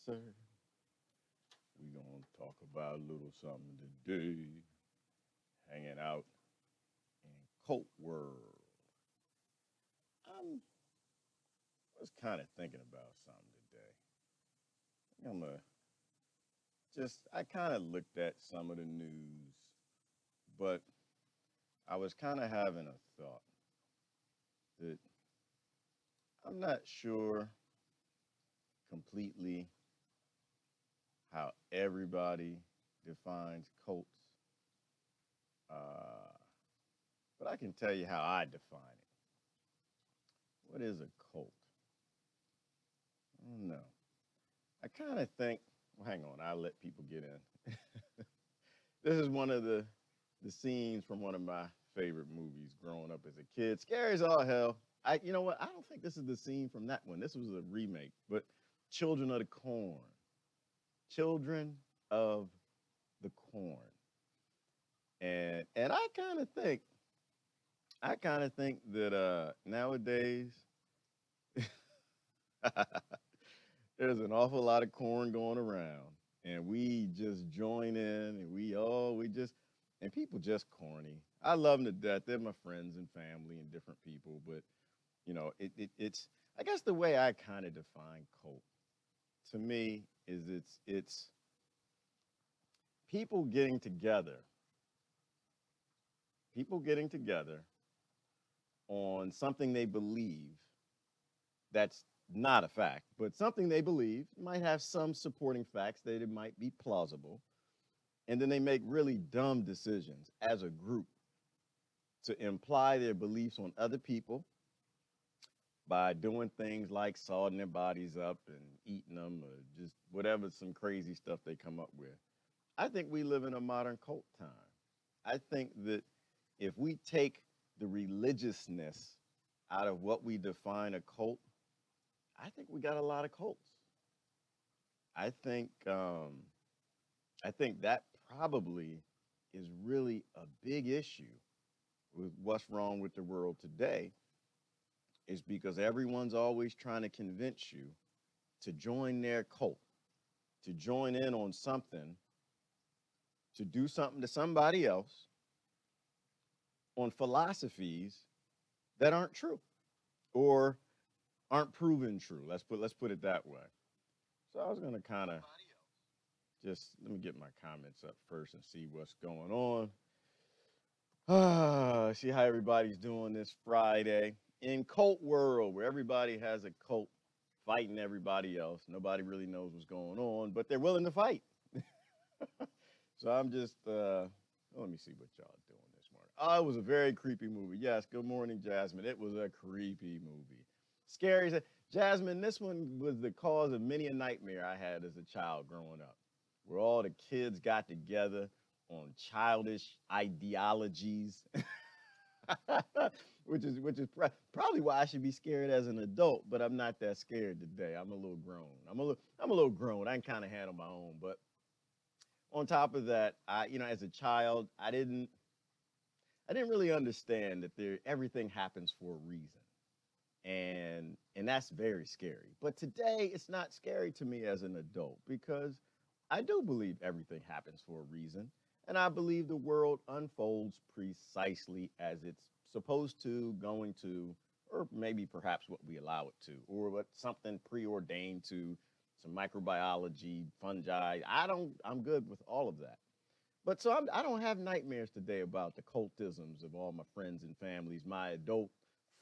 sir. We gonna talk about a little something today. Hanging out in cult world. I was kind of thinking about something today. I'm a just I kind of looked at some of the news, but I was kind of having a thought that I'm not sure completely how everybody defines cults, uh, but I can tell you how I define it. What is a cult? I don't know. I kind of think, well, hang on, I'll let people get in. This is one of the scenes from one of my favorite movies growing up as a kid. Scary as all hell. You know what? I don't think this is the scene from that one. This was a remake, but Children of the Corn. Children of the Corn. And I kind of think that nowadays there's an awful lot of corn going around, and we just join in, and and people just corny. I love them to death. They're my friends and family and different people, but it's I guess the way I kind of define cult to me is it's people getting together, people getting together on something they believe that's not a fact, but something they believe might have some supporting facts that it might be plausible. And then they make really dumb decisions as a group to imply their beliefs on other people by doing things like salting their bodies up and eating them or just whatever, some crazy stuff they come up with. I think we live in a modern cult time. I think that if we take the religiousness out of what we define a cult, I think we got a lot of cults. I think I think that probably is really a big issue with what's wrong with the world today is because everyone's always trying to convince you to join their cult, to join in on something, to do something to somebody else on philosophies that aren't true or aren't proven true. Let's put it that way. So I was gonna kind of just let me get my comments up first and see what's going on. See how everybody's doing this Friday in cult world where everybody has a cult fighting everybody else. Nobody really knows what's going on, but they're willing to fight. So I'm just let me see what y'all doing this morning. Oh, it was a very creepy movie. Yes, good morning, Jasmine. It was a creepy movie. Scary. Jasmine, this one was the cause of many a nightmare I had as a child growing up, where all the kids got together on childish ideologies, probably why I should be scared as an adult, but I'm not that scared today. I'm a little grown. I'm a little grown. I can kind of handle my own, but on top of that, as a child, I didn't really understand that everything happens for a reason. And that's very scary. But today it's not scary to me as an adult because I do believe everything happens for a reason. And I believe the world unfolds precisely as it's supposed to, going to, or maybe perhaps what we allow it to, or what something preordained to, some microbiology, fungi. I'm good with all of that. But so I don't have nightmares today about the cultisms of all my friends and families, my adult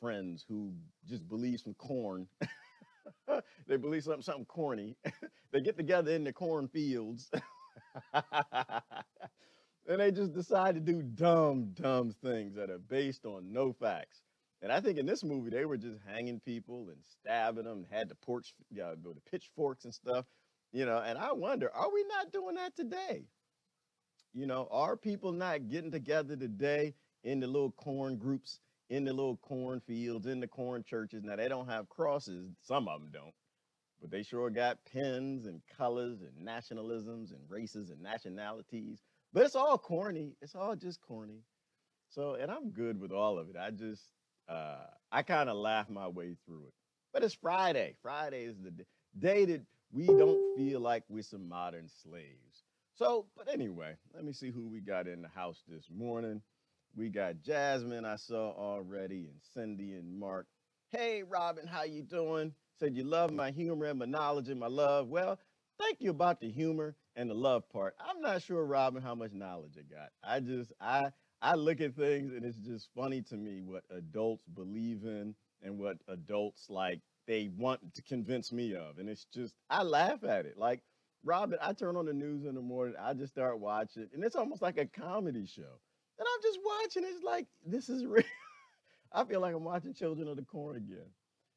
friends who just believe some corn. They believe something corny. They get together in the cornfields and they just decide to do dumb things that are based on no facts. And I think in this movie they were just hanging people and stabbing them, and had the the pitchforks and stuff, And I wonder, are we not doing that today? Are people not getting together today in the little corn groups, in the little cornfields, in the corn churches? Now, they don't have crosses. Some of them don't. But they sure got pens and colors and nationalisms and races and nationalities. But it's all corny. It's all just corny. So, and I'm good with all of it. I kind of laugh my way through it. But it's Friday. Friday is the day that we don't feel like we're some modern slaves. So, but anyway, let me see who we got in the house this morning. We got Jasmine, I saw already, and Cindy and Mark. Hey, Robin, how you doing? Said you love my humor and my knowledge and my love. Well, thank you about the humor and the love part. I'm not sure, Robin, how much knowledge I got. I look at things and it's just funny to me what adults believe in and what adults like they want to convince me of. And it's just I laugh at it. Like Robin, I turn on the news in the morning, I just start watching, and it's almost like a comedy show. And I'm just watching, it's like this is real. I feel like I'm watching Children of the Corn again.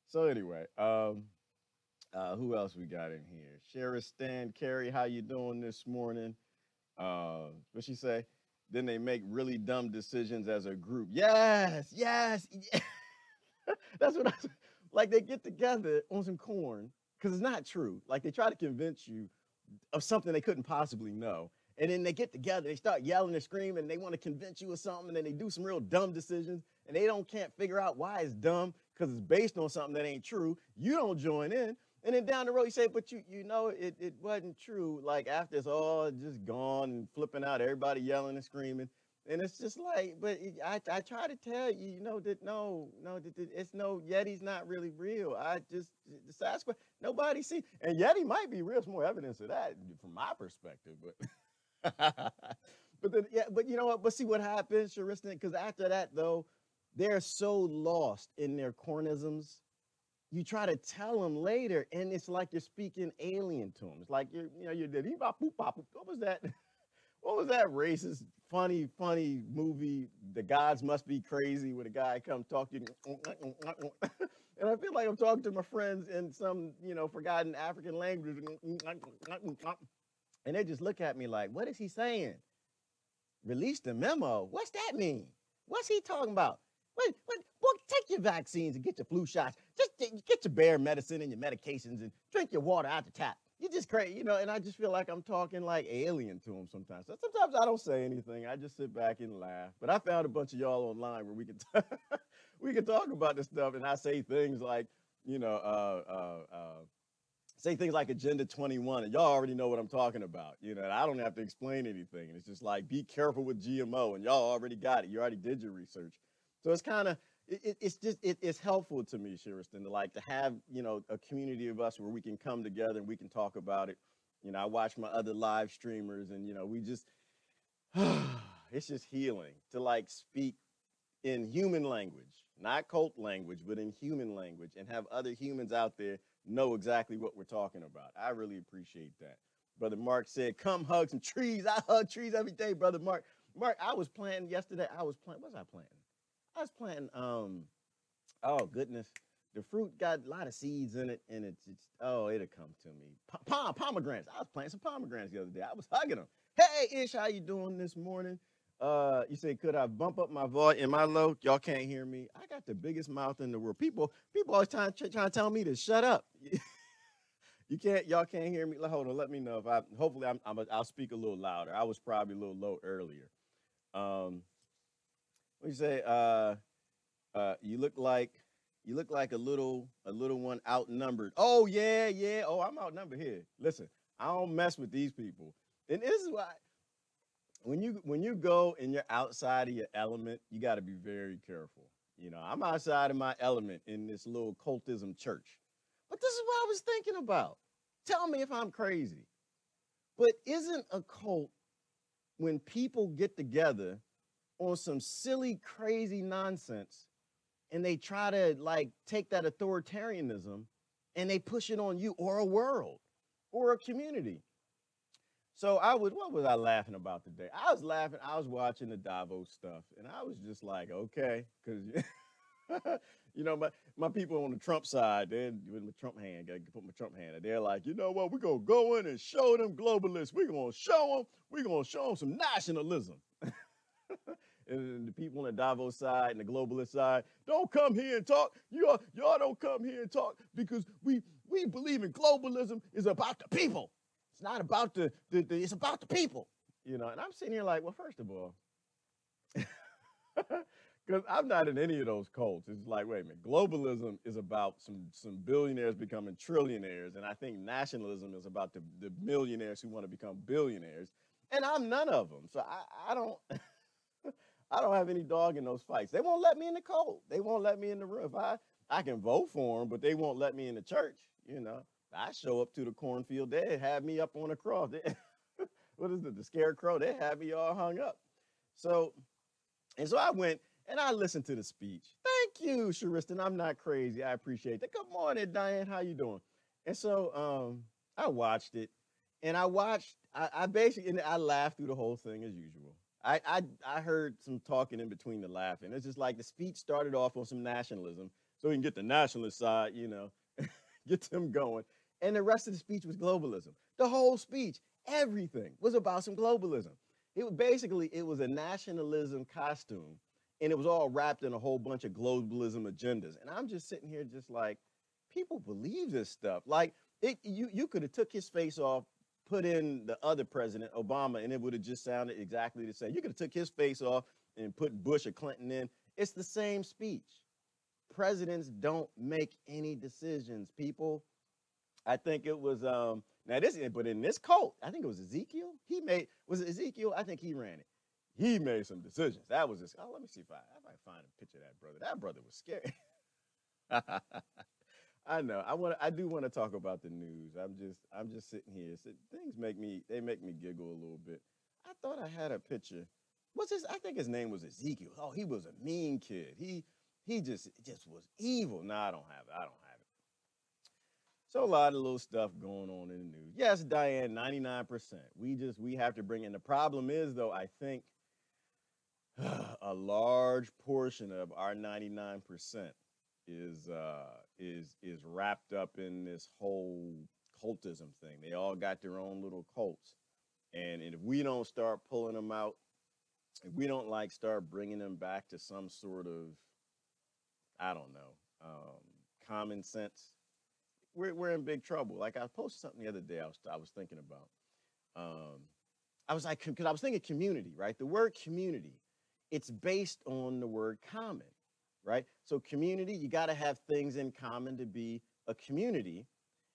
So anyway, who else we got in here? Shara Stan, Carrie, how you doing this morning? What she say? Then they make really dumb decisions as a group. Yes, yes, yes. That's what I like. They get together on some corn because it's not true. Like they try to convince you of something they couldn't possibly know. And then they get together, they start yelling and screaming, and they want to convince you of something, and then they do some real dumb decisions, and they don't can't figure out why it's dumb because it's based on something that ain't true. You don't join in. And then down the road, you say, but you know it wasn't true. Like after it's all just gone and flipping out, everybody yelling and screaming. And it's just like, but I try to tell you, you know, that it's no, Yeti's not really real. I just, the Sasquatch, nobody see. And Yeti might be real. There's more evidence of that from my perspective, but. But then, yeah, but you know what? But see what happens, Sharistan, because after that, though, they're so lost in their cornisms. You try to tell them later, and it's like you're speaking alien to them. It's like you're did what was that? What was that racist, funny movie? The gods must be crazy. Where the guy come talk to you, and I feel like I'm talking to my friends in some forgotten African language, and they just look at me like, "What is he saying? Release the memo. What's that mean? What's he talking about? Well, take your vaccines and get your flu shots. Just get your bear medicine and your medications and drink your water out the tap. You just crazy, and I just feel like I'm talking like alien to them sometimes. So sometimes I don't say anything. I just sit back and laugh. But I found a bunch of y'all online where we can we can talk about this stuff, and I say things like, say things like Agenda 21, and y'all already know what I'm talking about. And I don't have to explain anything. And it's just like, be careful with GMO, and y'all already got it. You already did your research. So it's kind of, it's helpful to me, Shiriston, to have, a community of us where we can come together and we can talk about it. I watch my other live streamers, and, we just, it's just healing to speak in human language, not cult language, but in human language, and have other humans out there know exactly what we're talking about. I really appreciate that. Brother Mark said, come hug some trees. I hug trees every day, Brother Mark. Mark, I was planting yesterday. What was I planting? I was planting, oh goodness. The fruit got a lot of seeds in it, and it'll come to me. Pomegranates. I was planting some pomegranates the other day. I was hugging them. Hey, Ish, how you doing this morning? You say, could I bump up my volume? Am I low? Y'all can't hear me. I got the biggest mouth in the world. People always trying to tell me to shut up. Y'all can't hear me. Hold on, let me know if hopefully I'll speak a little louder. I was probably a little low earlier. What you say? You look like a little one outnumbered. Oh yeah. Oh, I'm outnumbered here. Listen, I don't mess with these people. And this is why when you go and you're outside of your element, you got to be very careful. I'm outside of my element in this little cultism church. But this is what I was thinking about. Tell me if I'm crazy. But isn't a cult when people get together on some silly, crazy nonsense and they try to take that authoritarianism and they push it on you or a world or a community? So what was I laughing about today? I was watching the Davos stuff, and I was just like, okay, because my people on the Trump side, they're with my Trump hand, gotta put my Trump hand, and they're like, you know what, we're gonna go in and show them globalists. We're gonna show them some nationalism. And the people on the Davos side and the globalist side, don't come here and talk. Y'all don't come here and talk because we believe in globalism is about the people. It's not about it's about the people, And I'm sitting here like, well, first of all, Because I'm not in any of those cults. It's like, wait a minute, globalism is about some billionaires becoming trillionaires, and I think nationalism is about the millionaires who want to become billionaires, and I'm none of them. So I don't I don't have any dog in those fights. They won't let me in the cult. They won't let me in the room. If I can vote for them, but they won't let me in the church. You know, I show up to the cornfield. They have me up on a cross. What is it? The scarecrow. They have me all hung up. So so I went and I listened to the speech. Thank you, Sharistan. I'm not crazy. I appreciate that. Good morning, Diane. How you doing? And so I watched it, and I basically and I laughed through the whole thing as usual. I heard some talking in between the laughing. It's just like the speech started off on some nationalism, so we can get the nationalist side, get them going. And the rest of the speech was globalism. The whole speech, everything was about some globalism. It was a nationalism costume, and it was all wrapped in a whole bunch of globalism agendas. And I'm just sitting here, just like, people believe this stuff. Like you could have took his face off, put in the other president, Obama, and it would have just sounded exactly the same. You could have took his face off and put Bush or Clinton in. It's the same speech. Presidents don't make any decisions, people. I think it was but in this cult, I think it was Ezekiel. Was it Ezekiel? I think he ran it. He made some decisions. That was just, oh, let me see if I find a picture of that brother. That brother was scary. I know. I do want to talk about the news. I'm just sitting here. So they make me giggle a little bit. I thought I had a picture. I think his name was Ezekiel. Oh, he was a mean kid. He just was evil. No, I don't have it. I don't have it. So a lot of little stuff going on in the news. Yes, Diane, 99%. We have to bring in. The problem is though, I think a large portion of our 99% is wrapped up in this whole cultism thing. They all got their own little cults, and if we don't start pulling them out, if we don't like start bringing them back to some sort of, I don't know, common sense, we're in big trouble. Like I posted something the other day. I was thinking about. I was like, because I was thinking community, right? The word community, it's based on the word common, right? So community, you got to have things in common to be a community.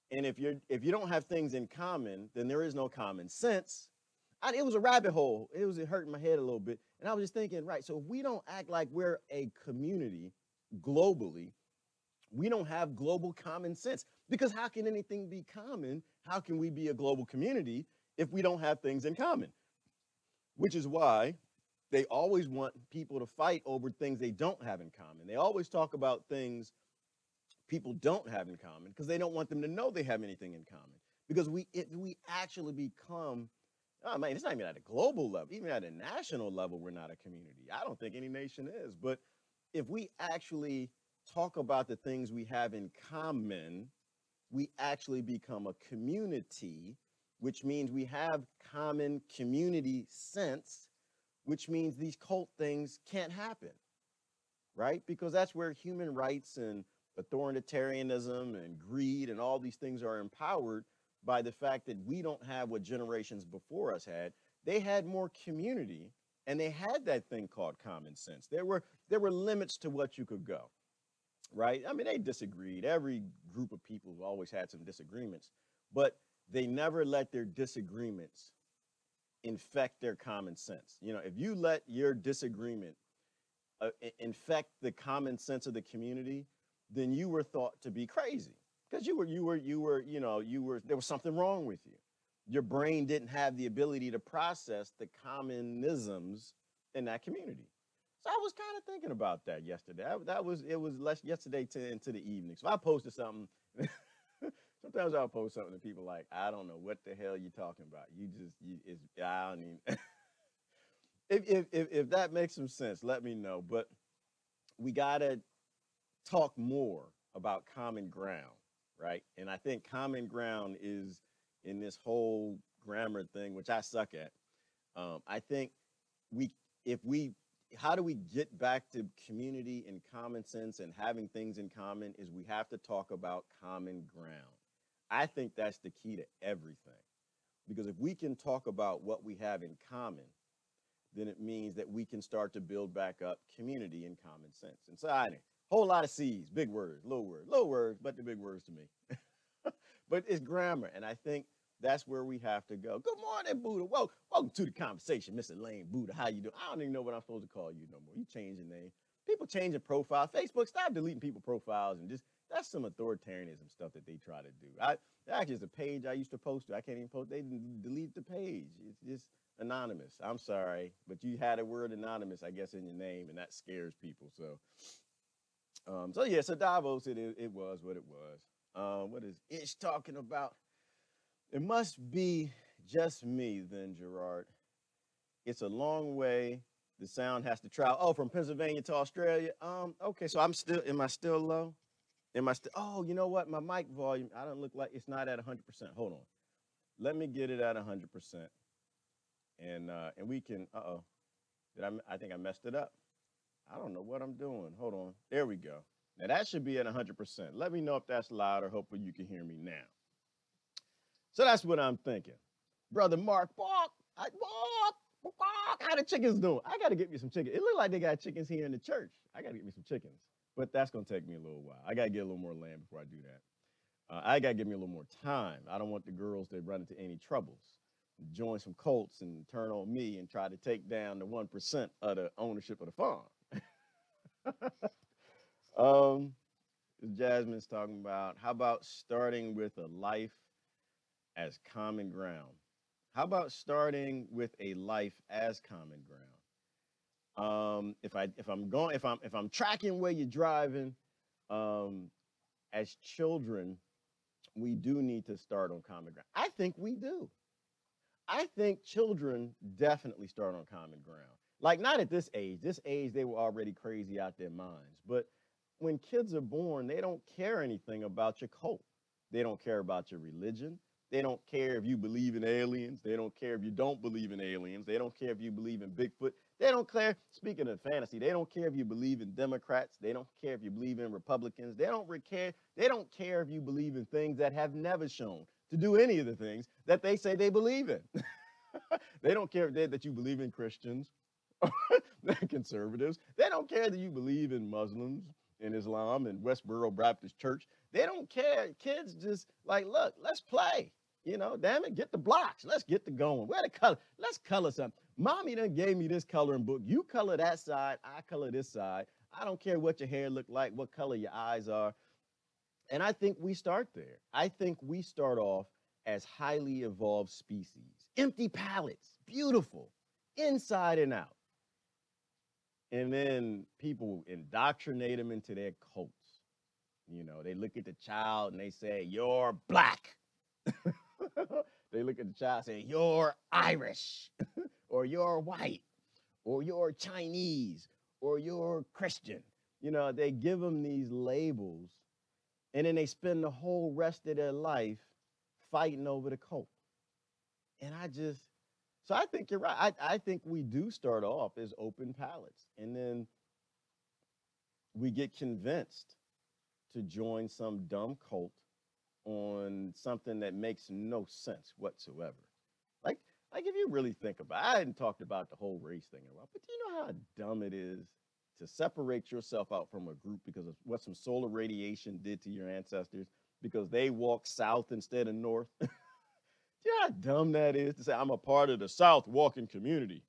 And if you don't have things in common, then there is no common sense. It was a rabbit hole. It was hurting my head a little bit. And I was just thinking, right, so if we don't act like we're a community globally, we don't have global common sense. Because how can anything be common? How can we be a global community if we don't have things in common? Which is why they always want people to fight over things they don't have in common. They always talk about things people don't have in common because they don't want them to know they have anything in common. Because if we actually become, oh man, it's not even at a global level, even at a national level, we're not a community. I don't think any nation is. But if we actually talk about the things we have in common, we actually become a community, which means we have common community sense, which means these cult things can't happen, right? Because that's where human rights and authoritarianism and greed and all these things are empowered by the fact that we don't have what generations before us had. They had more community, and they had that thing called common sense. There were limits to what you could go, right? I mean, they disagreed. Every group of people always had some disagreements, but they never let their disagreements infect their common sense. If you let your disagreement infect the common sense of the community, then you were thought to be crazy because there was something wrong with you. Your brain didn't have the ability to process the commonisms in that community. So I was kind of thinking about that yesterday. It was less yesterday into the evening. So I posted something. Sometimes I'll post something and people like, I don't know what the hell you're talking about. I don't even. If that makes some sense, let me know. But we gotta talk more about common ground, right? And I think common ground is in this whole grammar thing, which I suck at. I think how do we get back to community and common sense and having things in common is we have to talk about common ground. I think that's the key to everything. Because if we can talk about what we have in common, then it means that we can start to build back up community and common sense. And so I whole lot of C's, big words, little words, but the big words to me. But it's grammar, and I think that's where we have to go. Good morning, Buddha. Welcome to the conversation, Mr. Lane Buddha. How you doing? I don't even know what I'm supposed to call you no more. You change your name. People changing profiles. Facebook, stop deleting people profiles and just that's some authoritarianism stuff that they try to do. Actually, it's a page I used to post to. I can't even post. They delete the page. It's just anonymous. I'm sorry, but you had a word anonymous, I guess, in your name, and that scares people. So yeah. So Davos, it was what it was. What is Ish talking about? It must be just me then, Gerard. It's a long way. The sound has to travel. Oh, from Pennsylvania to Australia. Okay, so am I still low? Oh, you know what? My mic volume, I don't look like it's not at 100%. Hold on. Let me get it at 100%. And we can, I think I messed it up. I don't know what I'm doing. Hold on. There we go. Now that should be at 100%. Let me know if that's louder. Hopefully you can hear me now. So that's what I'm thinking. Brother Mark, how the chickens doing? I got to get me some chickens. It look like they got chickens here in the church. I got to get me some chickens. But that's going to take me a little while. I got to get a little more land before I do that. I got to give me a little more time. I don't want the girls to run into any troubles, join some cults and turn on me and try to take down the 1% of the ownership of the farm. Jasmine's talking about, how about starting with a life as common ground? How about starting with a life as common ground? If I'm tracking where you're driving, as children, we do need to start on common ground. I think we do. I think children definitely start on common ground. Like not at this age. This age, they were already crazy out their minds. But when kids are born, they don't care anything about your cult. They don't care about your religion. They don't care if you believe in aliens. They don't care if you don't believe in aliens. They don't care if you believe in Bigfoot. They don't care, speaking of fantasy, they don't care if you believe in Democrats. They don't care if you believe in Republicans. They don't care if you believe in things that have never shown to do any of the things that they say they believe in. They don't care that you believe in Christians, conservatives. They don't care that you believe in Muslims, in Islam, and Westboro Baptist Church. They don't care. Kids just like, look, let's play. You know, damn it, get the blocks. Let's get the going. Where the color? Let's color something. Mommy done gave me this coloring book. You color that side. I color this side. I don't care what your hair look like, what color your eyes are. And I think we start there. I think we start off as highly evolved species. Empty palettes, beautiful, inside and out. And then people indoctrinate them into their cults. You know, they look at the child and they say, you're black. They look at the child and say, you're Irish, or you're white, or you're Chinese, or you're Christian. You know, they give them these labels, and then they spend the whole rest of their life fighting over the cult. And so I think you're right. I think we do start off as open palettes, and then we get convinced to join some dumb cult on something that makes no sense whatsoever. Like if you really think about it, I hadn't talked about the whole race thing in a while, but do you know how dumb it is to separate yourself out from a group because of what some solar radiation did to your ancestors because they walked south instead of north? Do you know how dumb that is to say, I'm a part of the South walking community?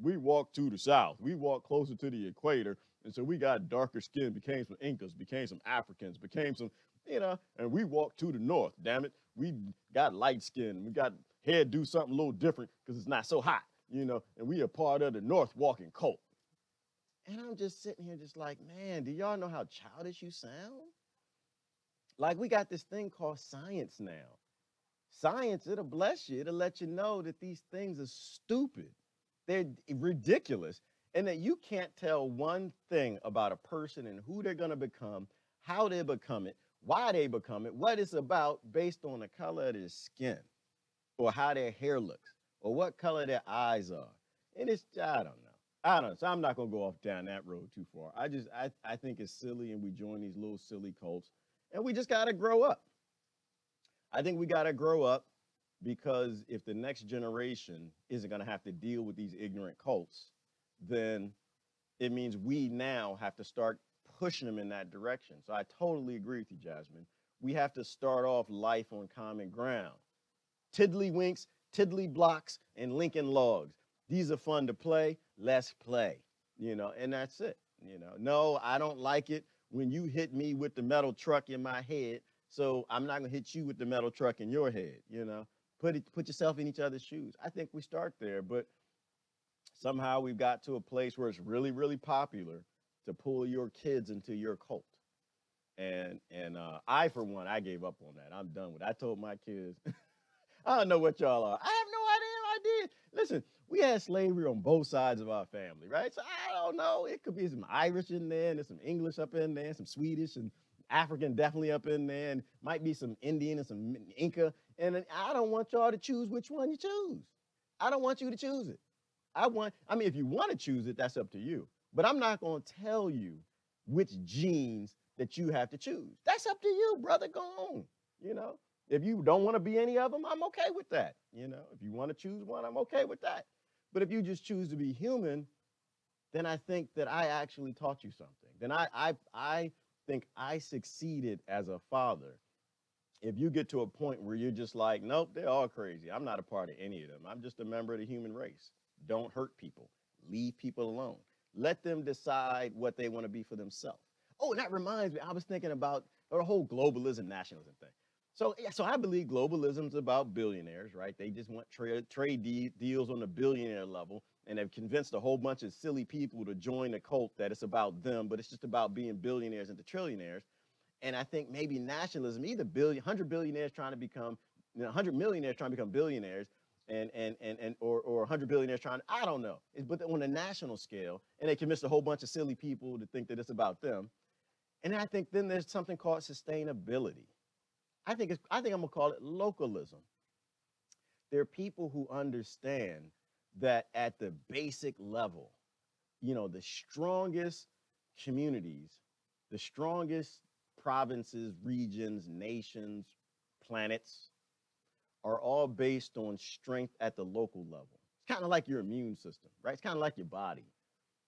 We walk to the South. We walk closer to the equator. And so we got darker skin, became some Incas, became some Africans, became some, and we walk to the north, damn it. We got light skin. We got hair do something a little different because it's not so hot, and we are part of the North walking cult. And I'm just sitting here just like, man, do y'all know how childish you sound? Like we got this thing called science now. Science, it'll bless you. It'll let you know that these things are stupid. They're ridiculous. And that you can't tell one thing about a person and who they're going to become, how they become it, why they become it, what it's about based on the color of their skin or how their hair looks or what color their eyes are. And I don't know. So I'm not going to go off down that road too far. I think it's silly and we join these little silly cults and we just got to grow up. I think we got to grow up because if the next generation isn't going to have to deal with these ignorant cults, then it means we now have to start pushing them in that direction. So I totally agree with you, Jasmine. We have to start off life on common ground. Tiddlywinks, tiddly blocks, and Lincoln logs. These are fun to play. Let's play, and that's it. No, I don't like it when you hit me with the metal truck in my head. So I'm not gonna hit you with the metal truck in your head. Put yourself in each other's shoes. I think we start there, but somehow we've got to a place where it's really, really popular to pull your kids into your cult. And I, for one, I gave up on that. I'm done with it. I told my kids, I don't know what y'all are. I have no idea if I did. Listen, we had slavery on both sides of our family, right? So I don't know. It could be some Irish in there, and there's some English up in there, some Swedish and African definitely up in there, and might be some Indian and some Inca. And I don't want y'all to choose which one you choose. I don't want you to choose it. If you want to choose it, that's up to you. But I'm not going to tell you which genes that you have to choose. That's up to you, brother. Go on. If you don't want to be any of them, I'm okay with that. If you want to choose one, I'm okay with that. But if you just choose to be human, then I think that I actually taught you something. Then I think I succeeded as a father. If you get to a point where you're just like, nope, they're all crazy. I'm not a part of any of them. I'm just a member of the human race. Don't hurt people. Leave people alone. Let them decide what they want to be for themselves. Oh, and that reminds me, I was thinking about the whole globalism, nationalism thing. So I believe globalism is about billionaires, right? They just want trade deals on the billionaire level, and have convinced a whole bunch of silly people to join a cult that it's about them, but it's just about being billionaires into trillionaires. And I think maybe nationalism, either 100 billionaires trying to become, 100 millionaires trying to become billionaires, or 100 billionaires trying to, I don't know. But on a national scale, and they convinced a whole bunch of silly people to think that it's about them. And I think then there's something called sustainability. I think I'm gonna call it localism. There are people who understand that at the basic level, the strongest communities, the strongest provinces, regions, nations, planets are all based on strength at the local level. It's kind of like your immune system, right? It's kind of like your body.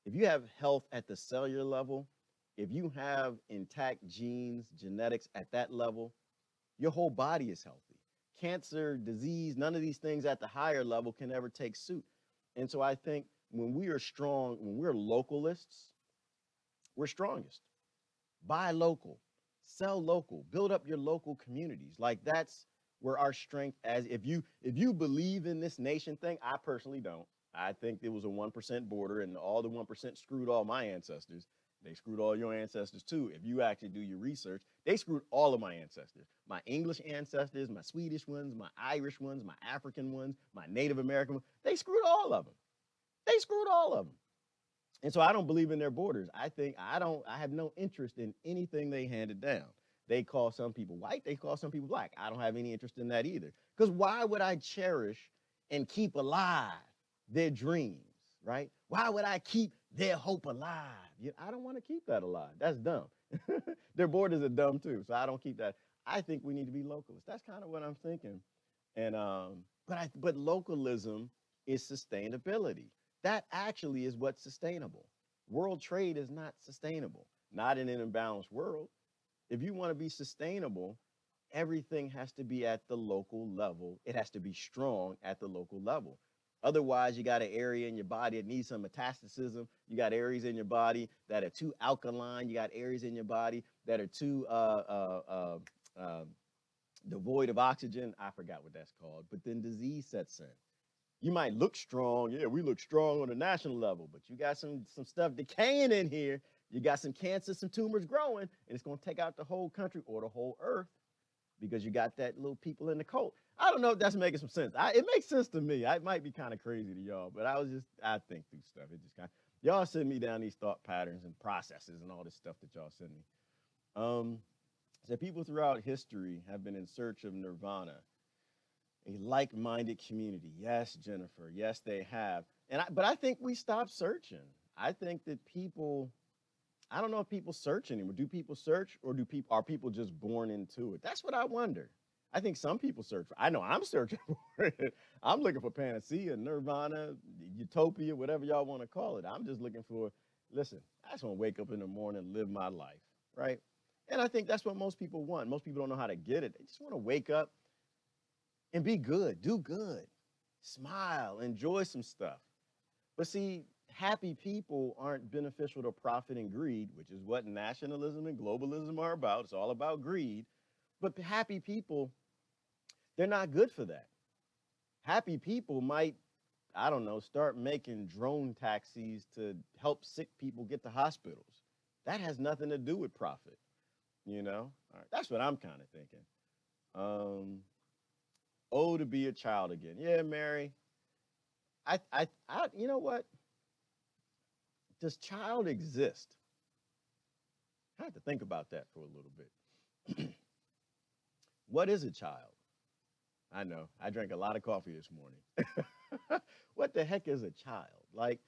If you have health at the cellular level, if you have intact genes, genetics at that level, your whole body is healthy. Cancer, disease, none of these things at the higher level can ever take suit. And so I think when we are strong, when we're localists, we're strongest. Buy local, sell local, build up your local communities. Like that's where our strength as if you believe in this nation thing, I personally don't. I think it was a 1% border and all the 1% screwed all my ancestors. They screwed all your ancestors too. If you actually do your research, they screwed all of my ancestors. My English ancestors, my Swedish ones, my Irish ones, my African ones, my Native American ones. They screwed all of them. They screwed all of them. And so I don't believe in their borders. I have no interest in anything they handed down. They call some people white, they call some people black. I don't have any interest in that either. Because why would I cherish and keep alive their dreams, right? Why would I keep their hope alive? I don't want to keep that alive. That's dumb. Their borders are dumb too, so I don't keep that. I think we need to be localists. That's kind of what I'm thinking. And but localism is sustainability. That actually is what's sustainable. World trade is not sustainable, not in an imbalanced world. If you want to be sustainable, everything has to be at the local level. It has to be strong at the local level. Otherwise, you got an area in your body that needs some metastasis. You got areas in your body that are too alkaline. You got areas in your body that are too devoid of oxygen. I forgot what that's called. But then disease sets in. You might look strong. Yeah, we look strong on a national level, but you got some stuff decaying in here. You got some cancer, some tumors growing, and it's going to take out the whole country or the whole earth because you got that little people in the cult. I don't know if that's making some sense. It makes sense to me. It might be kind of crazy to y'all, but I think through stuff. It just y'all send me down these thought patterns and processes and all this stuff that y'all send me. So people throughout history have been in search of nirvana, a like-minded community. Yes, Jennifer. Yes, they have. But I think we stopped searching. I think that I don't know if people search anymore. Do people search, or are people just born into it? That's what I wonder. I think some people search for. I know I'm searching for it. I'm looking for panacea, nirvana, utopia, whatever y'all want to call it. I'm just looking for. Listen, I just want to wake up in the morning and live my life, right? And I think that's what most people want. Most people don't know how to get it. They just want to wake up and be good, do good, smile, enjoy some stuff. But see, happy people aren't beneficial to profit and greed, which is what nationalism and globalism are about. It's all about greed. But happy people, they're not good for that. Happy people might, I don't know, start making drone taxis to help sick people get to hospitals. That has nothing to do with profit, you know? All right, that's what I'm kind of thinking. Um, oh, to be a child again. Yeah, Mary. You know what? Does child exist? I have to think about that for a little bit. What is a child? I know. I drank a lot of coffee this morning. What the heck is a child? Like,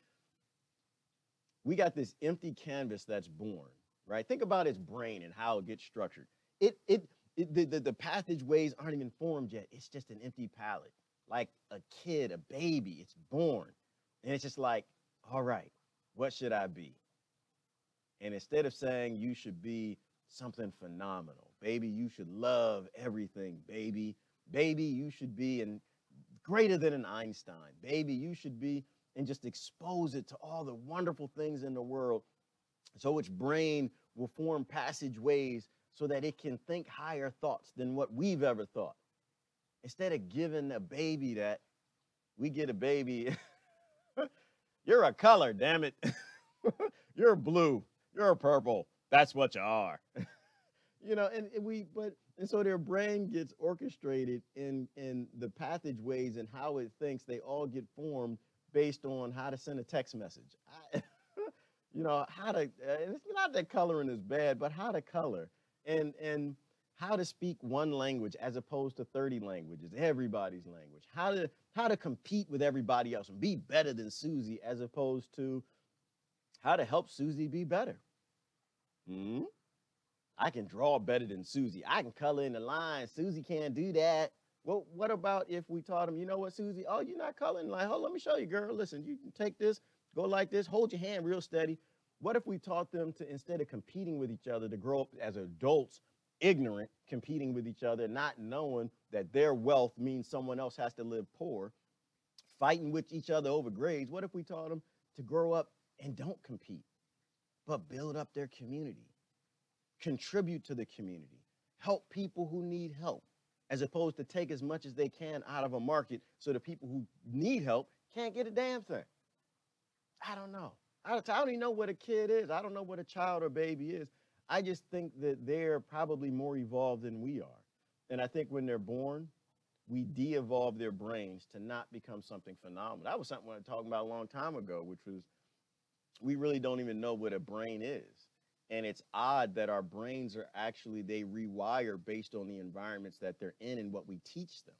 we got this empty canvas that's born, right? Think about its brain and how it gets structured. The passageways aren't even formed yet. It's just an empty palette. Like a kid, a baby, it's born. And it's just like, all right, what should I be? And instead of saying you should be something phenomenal, baby, you should love everything, baby. Baby, you should be greater than an Einstein. Baby, you should be, and just expose it to all the wonderful things in the world so its brain will form passageways so that it can think higher thoughts than what we've ever thought. Instead of giving a baby that, we get a baby, you're a color, damn it. You're blue, you're purple, that's what you are. You know, and so their brain gets orchestrated in the passageways and how it thinks. They all get formed based on how to send a text message. You know, how to, and it's not that coloring is bad, but how to color and how to speak one language as opposed to 30 languages, everybody's language. How to compete with everybody else and be better than Susie as opposed to how to help Susie be better. Hmm? I can draw better than Susie. I can color in the lines. Susie can't do that. Well, what about if we taught them, you know what, Susie? Oh, you're not coloring. Like, oh, let me show you, girl. Listen, you can take this, go like this, hold your hand real steady. What if we taught them to, instead of competing with each other, to grow up as adults, ignorant, competing with each other, not knowing that their wealth means someone else has to live poor, fighting with each other over grades? What if we taught them to grow up and don't compete, but build up their community? Contribute to the community, help people who need help, as opposed to take as much as they can out of a market so the people who need help can't get a damn thing. I don't know. I don't even know what a kid is. I don't know what a child or baby is. I just think that they're probably more evolved than we are. And I think when they're born, we de-evolve their brains to not become something phenomenal. That was something I was talking about a long time ago, which was we really don't even know what a brain is. And it's odd that our brains are actually, they rewire based on the environments that they're in and what we teach them.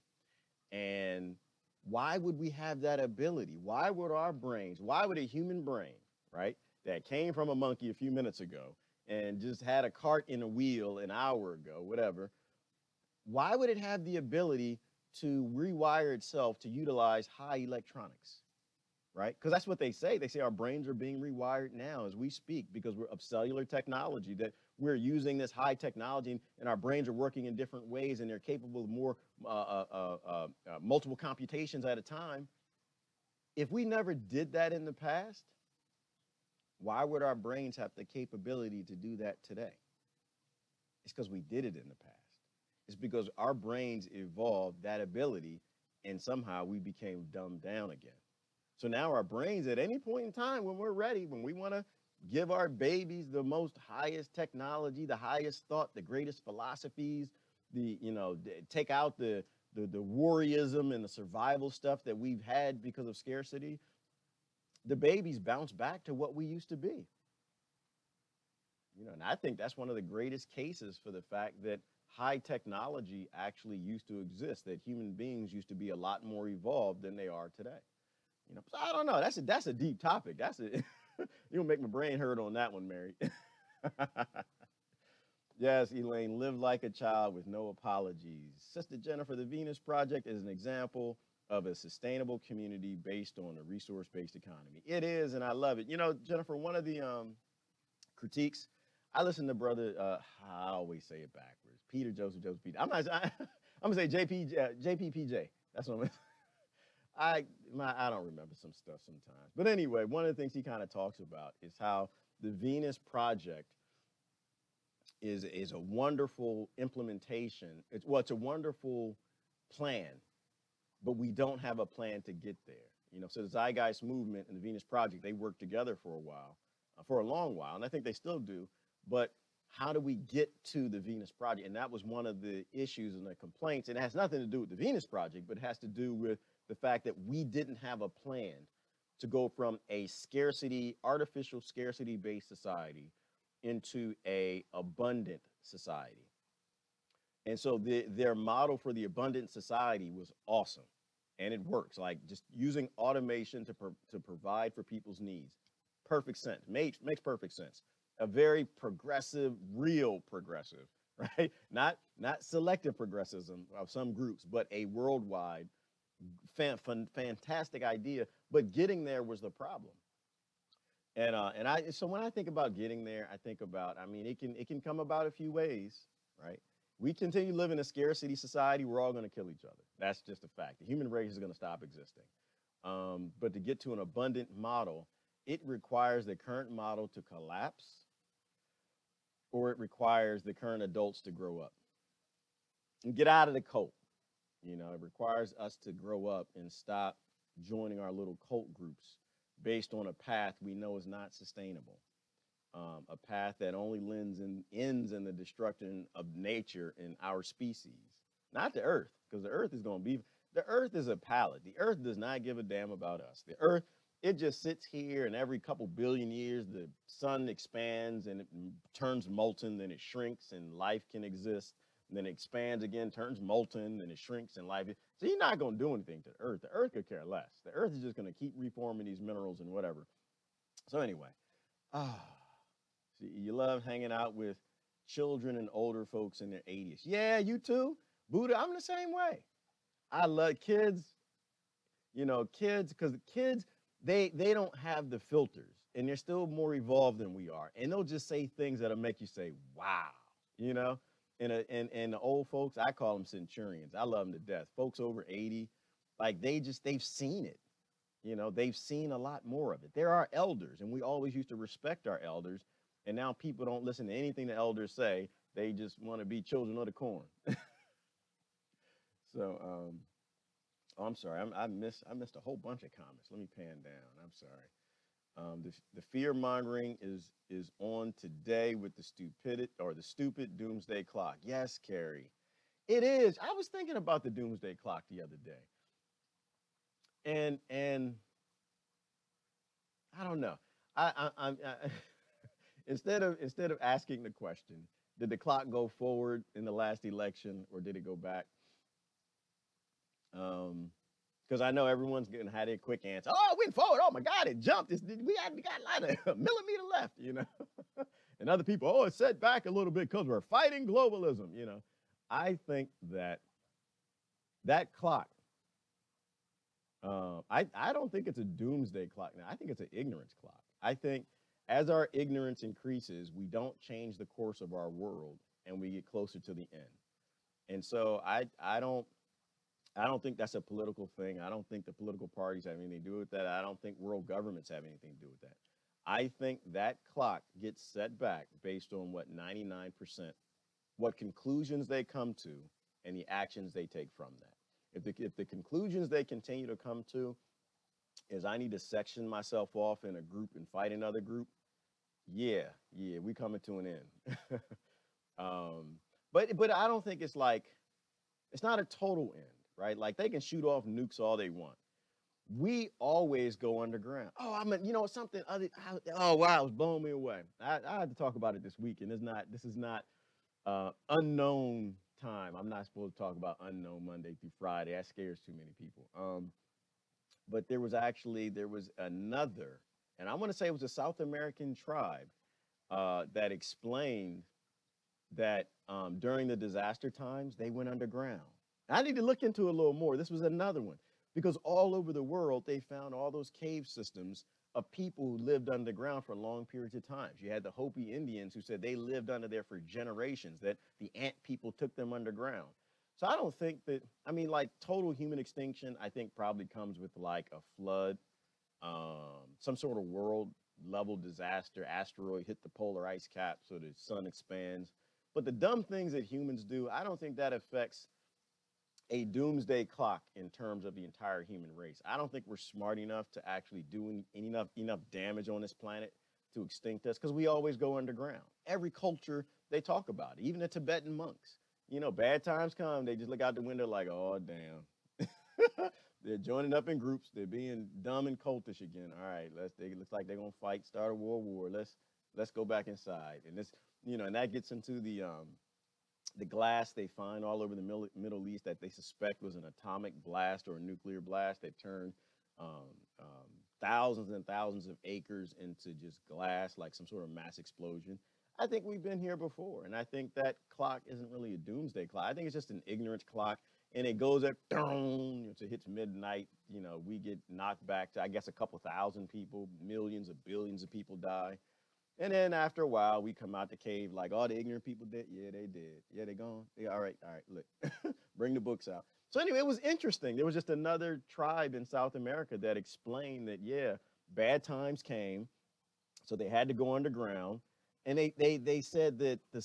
And why would we have that ability? Why would our brains, why would a human brain, right, that came from a monkey a few minutes ago and just had a cart in a wheel an hour ago, whatever, why would it have the ability to rewire itself to utilize high electronics? Right? Because that's what they say. They say our brains are being rewired now as we speak because we're of cellular technology, that we're using this high technology and our brains are working in different ways and they're capable of more multiple computations at a time. If we never did that in the past, why would our brains have the capability to do that today? It's because we did it in the past. It's because our brains evolved that ability and somehow we became dumbed down again. So now our brains, at any point in time when we're ready, when we want to give our babies the most highest technology, the highest thought, the greatest philosophies, take out the warriorism and the survival stuff that we've had because of scarcity, the babies bounce back to what we used to be. And I think that's one of the greatest cases for the fact that high technology actually used to exist, that human beings used to be a lot more evolved than they are today. So I don't know. That's a deep topic. You'll make my brain hurt on that one, Mary. Yes, Elaine, live like a child with no apologies. Sister Jennifer, the Venus Project is an example of a sustainable community based on a resource-based economy. It is, and I love it. You know, Jennifer, one of the critiques, I listen to brother, I always say it backwards, Peter Joseph Joseph Peter. I'm gonna say JPPJ. That's what I'm. I don't remember some stuff sometimes. But anyway, one of the things he kind of talks about is how the Venus Project is a wonderful implementation. It's a wonderful plan, but we don't have a plan to get there. You know, so the Zeitgeist movement and the Venus Project, they worked together for a while, for a long while, and I think they still do. But how do we get to the Venus Project? And that was one of the issues and the complaints. And it has nothing to do with the Venus Project, but it has to do with the fact that we didn't have a plan to go from a scarcity, artificial scarcity-based society into a abundant society. And so their model for the abundant society was awesome, and it works. Like just using automation to provide for people's needs, perfect sense. Makes perfect sense. A very progressive, real progressive, right? Not selective progressivism of some groups, but a worldwide fantastic idea. But getting there was the problem. And I so when I think about getting there, I think about, I mean, it can come about a few ways, right? We continue to live in a scarcity society, we're all going to kill each other. That's just a fact. The human race is going to stop existing. But to get to an abundant model, it requires the current model to collapse, or it requires the current adults to grow up and get out of the cult. You know, it requires us to grow up and stop joining our little cult groups based on a path we know is not sustainable, a path that only ends in the destruction of nature and our species, not the earth, because the earth is going to be, the earth is a pallet. The earth does not give a damn about us. The earth, it just sits here, and every couple billion years, the sun expands and it turns molten, then it shrinks and life can exist. And then it expands again, turns molten, and it shrinks in life. So you're not going to do anything to the earth. The earth could care less. The earth is just going to keep reforming these minerals and whatever. So anyway, ah, see, you love hanging out with children and older folks in their 80s. Yeah, you too, Buddha. I'm the same way. I love kids. You know, kids, because the kids, they don't have the filters, and they're still more evolved than we are, and they'll just say things that'll make you say, "Wow," you know. And the old folks, I call them centurions. I love them to death. Folks over 80, like they've seen it. You know, they've seen a lot more of it. There are elders, and we always used to respect our elders. And now people don't listen to anything the elders say. They just want to be children of the corn. So, oh, I'm sorry. I missed a whole bunch of comments. Let me pan down. I'm sorry. The fear mongering is on today with the stupid doomsday clock. Yes, Carrie, it is. I was thinking about the doomsday clock the other day, and I don't know. I instead of asking the question, did the clock go forward in the last election or did it go back? Because I know everyone's getting had a quick answer. Oh, it went forward. Oh my God, it jumped. We got like a millimeter left, you know. And other people, oh, it's set back a little bit because we're fighting globalism, you know. I think that clock, I don't think it's a doomsday clock now. I think it's an ignorance clock. I think as our ignorance increases, we don't change the course of our world and we get closer to the end. And so I don't think that's a political thing. I don't think the political parties have anything to do with that. I don't think world governments have anything to do with that. I think that clock gets set back based on what 99%, what conclusions they come to and the actions they take from that. If the conclusions they continue to come to is I need to section myself off in a group and fight another group, yeah, we coming to an end. But I don't think it's like, it's not a total end, right? Like they can shoot off nukes all they want. We always go underground. Oh, you know, something other. Oh, wow, it's blowing me away. I had to talk about it this week, and this is not unknown time. I'm not supposed to talk about unknown Monday through Friday. That scares too many people. But there was another, and I want to say it was a South American tribe that explained that during the disaster times, they went underground. I need to look into it a little more. This was another one because all over the world, they found all those cave systems of people who lived underground for long periods of times. You had the Hopi Indians who said they lived under there for generations, that the ant people took them underground. So I don't think that, I mean, like total human extinction, I think probably comes with like a flood, some sort of world level disaster, asteroid hit the polar ice cap so the sun expands. But the dumb things that humans do, I don't think that affects a doomsday clock in terms of the entire human race. I don't think we're smart enough to actually do enough damage on this planet to extinct us because we always go underground. Every culture they talk about it, even the Tibetan monks. You know, bad times come, they just look out the window like, oh damn. They're joining up in groups. They're being dumb and cultish again. All right, it looks like they're gonna fight, start a world war. Let's go back inside. And this, you know, and that gets into the glass they find all over the Middle East that they suspect was an atomic blast or a nuclear blast. They've turned um, um, thousands and thousands of acres into just glass, like some sort of mass explosion. I think we've been here before, and I think that clock isn't really a doomsday clock. I think it's just an ignorance clock, and it goes at once it hits midnight. You know, we get knocked back to I guess a couple thousand people, millions of billions of people die. And then after a while, we come out the cave like all the ignorant people did. Yeah, they did. Yeah, they gone. Yeah, all right, look, bring the books out. So anyway, it was interesting. There was just another tribe in South America that explained that, yeah, bad times came. So they had to go underground. And they said that they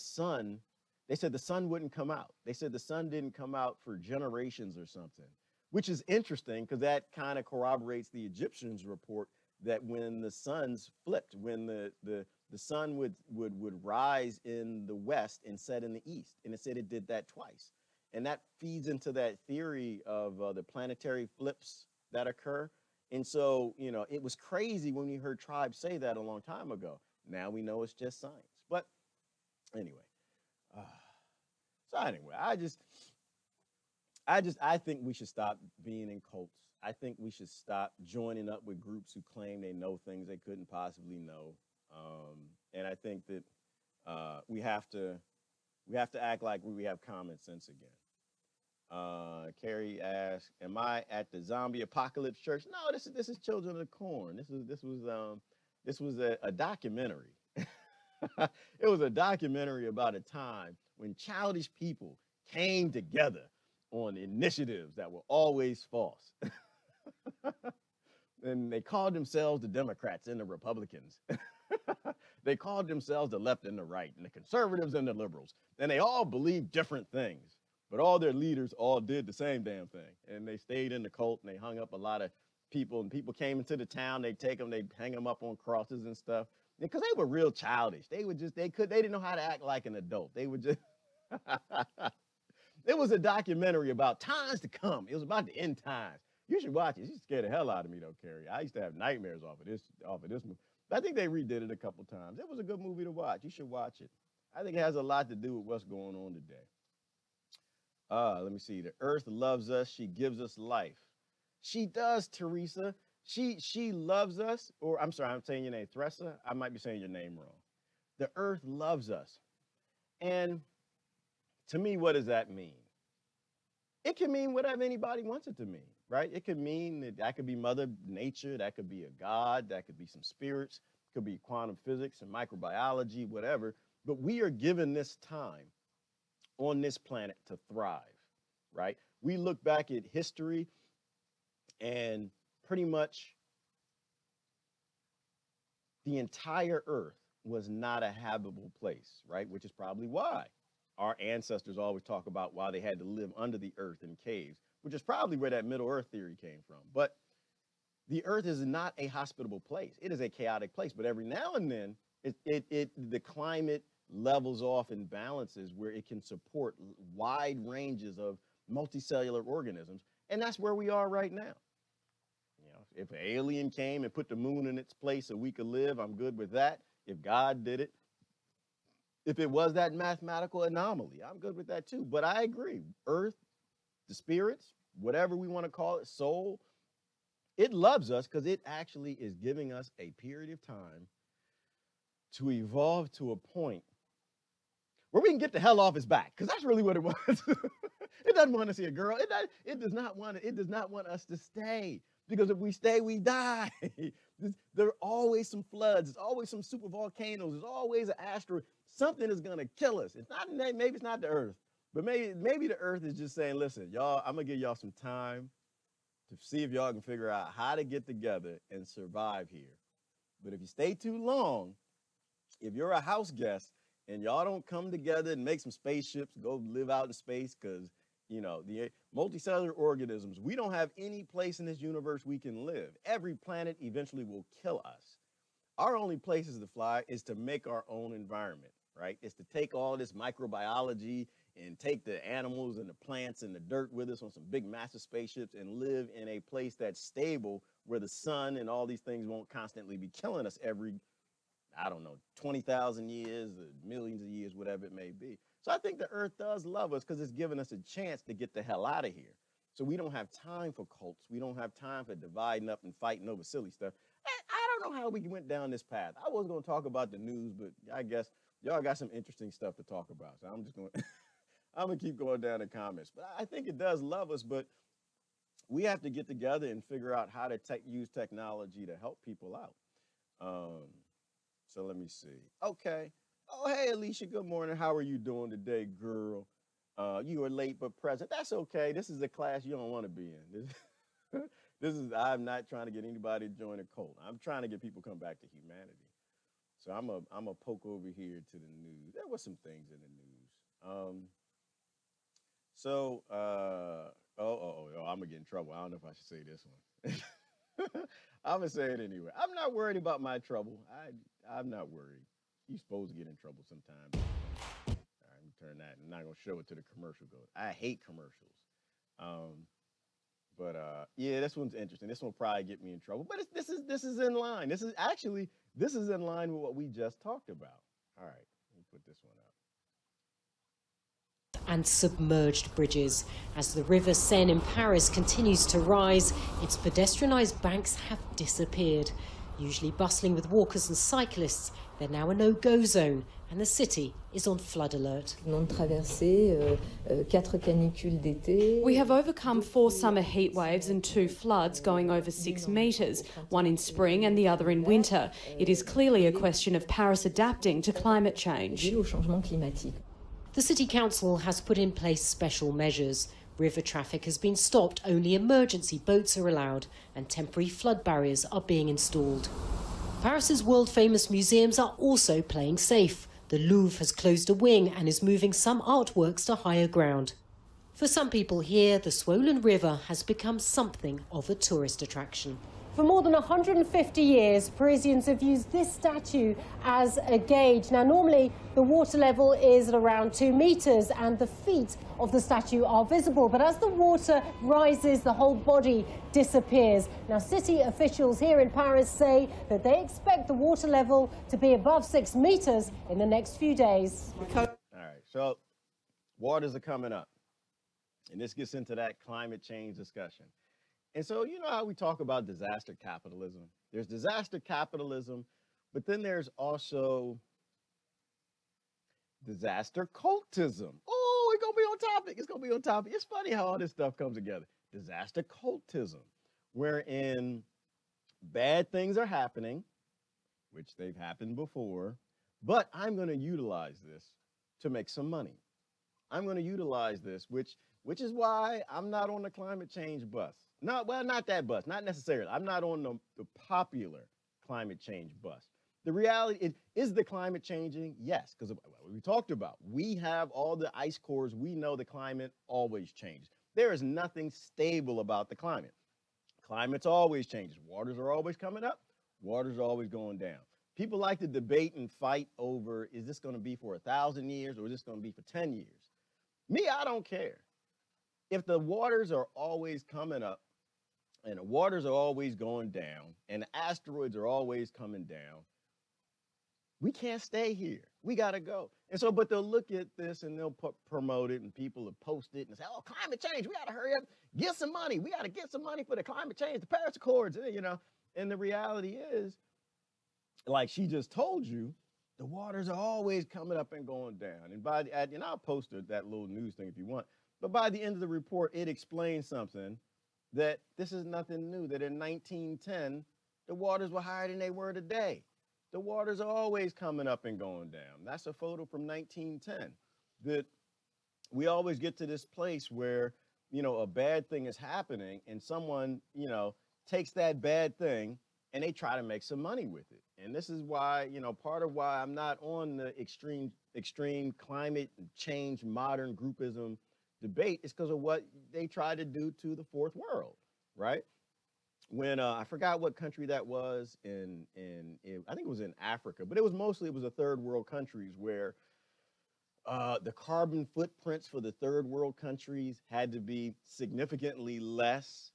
said the sun wouldn't come out. They said the sun didn't come out for generations or something, which is interesting because that kind of corroborates the Egyptians' report that when the suns flipped, when the sun would rise in the west and set in the east. And it said it did that twice. And that feeds into that theory of the planetary flips that occur. And so, you know, it was crazy when we heard tribes say that a long time ago. Now we know it's just science. But anyway, uh, so anyway, I think we should stop being in cults. I think we should stop joining up with groups who claim they know things they couldn't possibly know. And I think that we have to act like we have common sense again. Carrie asked, "Am I at the zombie apocalypse church?" No, this is Children of the Corn. This was a documentary. It was a documentary about a time when childish people came together on initiatives that were always false. And they called themselves the Democrats and the Republicans. They called themselves the left and the right, and the conservatives and the liberals. And they all believed different things, but all their leaders all did the same damn thing. And they stayed in the cult, and they hung up a lot of people, and people came into the town, they'd take them, they'd hang them up on crosses and stuff. Because they were real childish. They didn't know how to act like an adult. They would just, it was a documentary about times to come. It was about the end times. You should watch it. She scared the hell out of me though, Carrie. I used to have nightmares off of this movie. But I think they redid it a couple times. It was a good movie to watch. You should watch it. I think it has a lot to do with what's going on today. Let me see. The earth loves us. She gives us life. She does, Teresa. She loves us, or I'm sorry, I'm saying your name, Thressa. I might be saying your name wrong. The earth loves us. And to me, what does that mean? It can mean whatever anybody wants it to mean, right? It could mean that could be Mother Nature, that could be a God, that could be some spirits, could be quantum physics and microbiology, whatever. But we are given this time on this planet to thrive, right? We look back at history and pretty much the entire earth was not a habitable place, right? Which is probably why our ancestors always talk about why they had to live under the earth in caves, which is probably where that Middle Earth theory came from. But the earth is not a hospitable place. It is a chaotic place. But every now and then, the climate levels off and balances where it can support wide ranges of multicellular organisms. And that's where we are right now. You know, if an alien came and put the moon in its place so we could live, I'm good with that. If God did it, if it was that mathematical anomaly, I'm good with that too. But I agree, earth, the spirits, whatever we want to call it, soul, it loves us because it actually is giving us a period of time to evolve to a point where we can get the hell off its back, because that's really what it was. It doesn't want to see a girl. It does not want us to stay, because if we stay, we die. There are always some floods. There's always some super volcanoes. There's always an asteroid. Something is gonna kill us. It's not, maybe it's not the Earth, but maybe the Earth is just saying, listen, y'all, I'm gonna give y'all some time to see if y'all can figure out how to get together and survive here. But if you stay too long, if you're a house guest and y'all don't come together and make some spaceships, go live out in space, because, you know, the multicellular organisms, we don't have any place in this universe we can live. Every planet eventually will kill us. Our only places to fly is to make our own environment, right? It's to take all this microbiology and take the animals and the plants and the dirt with us on some big massive spaceships and live in a place that's stable, where the sun and all these things won't constantly be killing us every, I don't know, 20,000 years, millions of years, whatever it may be. So I think the Earth does love us, because it's giving us a chance to get the hell out of here. So we don't have time for cults. We don't have time for dividing up and fighting over silly stuff. I don't know how we went down this path. I was going to talk about the news, but I guess y'all got some interesting stuff to talk about. So I'm just going to, I'm going to keep going down the comments. But I think it does love us, but we have to get together and figure out how to use technology to help people out. So let me see. Okay. Oh, hey, Alicia, good morning. How are you doing today, girl? You are late but present. That's okay. This is a class you don't want to be in. I'm not trying to get anybody to join a cult. I'm trying to get people to come back to humanity. So I'm a poke over here to the news. There were some things in the news. I'm gonna get in trouble. I don't know if I should say this one. I'm gonna say it anyway. I'm not worried about my trouble. I'm not worried. You're supposed to get in trouble sometimes. All right, let me turn that. I'm not gonna show it to the commercial goat. I hate commercials. Yeah, this one's interesting. This one will probably get me in trouble. But this is in line. This is in line with what we just talked about. All right, let me put this one up. And submerged bridges. As the River Seine in Paris continues to rise, its pedestrianised banks have disappeared. Usually bustling with walkers and cyclists, they're now a no-go zone, and the city is on flood alert. We have overcome 4 summer heat waves and 2 floods going over 6 metres, one in spring and the other in winter. It is clearly a question of Paris adapting to climate change. The City Council has put in place special measures. River traffic has been stopped, only emergency boats are allowed, and temporary flood barriers are being installed. Paris's world-famous museums are also playing safe. The Louvre has closed a wing and is moving some artworks to higher ground. For some people here, the swollen river has become something of a tourist attraction. For more than 150 years, Parisians have used this statue as a gauge. Now, normally the water level is at around 2 meters and the feet of the statue are visible. But as the water rises, the whole body disappears. Now, city officials here in Paris say that they expect the water level to be above 6 meters in the next few days. All right, so waters are coming up. And this gets into that climate change discussion. And so, you know how we talk about disaster capitalism? There's disaster capitalism, but then there's also disaster cultism. Oh, it's going to be on topic. It's going to be on topic. It's funny how all this stuff comes together. Disaster cultism, wherein bad things are happening, which they've happened before, but I'm going to utilize this to make some money. I'm going to utilize this, which is why I'm not on the climate change bus. No, well, not that bus, not necessarily. I'm not on the popular climate change bus. The reality is the climate changing? Yes, because what we talked about. We have all the ice cores. We know the climate always changes. There is nothing stable about the climate. Climate's always changes. Waters are always coming up. Waters are always going down. People like to debate and fight over, is this going to be for 1,000 years or is this going to be for 10 years? Me, I don't care. If the waters are always coming up, and the waters are always going down, and the asteroids are always coming down, we can't stay here. We got to go. And so, but they'll look at this and they'll promote it, and people will post it and say, oh, climate change, we got to hurry up, get some money. We got to get some money for the climate change, the Paris Accords, you know. And the reality is, like she just told you, the waters are always coming up and going down. And and I'll post that little news thing if you want. But by the end of the report, it explains something that this is nothing new, that in 1910, the waters were higher than they were today. The waters are always coming up and going down. That's a photo from 1910. That we always get to this place where, a bad thing is happening and someone, takes that bad thing and they try to make some money with it. And this is why, part of why I'm not on the extreme climate change, modern groupism debate is because of what they try to do to the fourth world, right? When I forgot what country that was in I think it was in Africa, but it was a third world countries where the carbon footprints for the third world countries had to be significantly less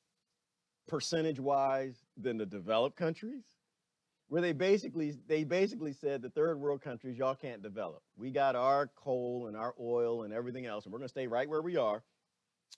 percentage-wise than the developed countries, where they basically said the third world countries, y'all can't develop. We got our coal and our oil and everything else, and we're going to stay right where we are.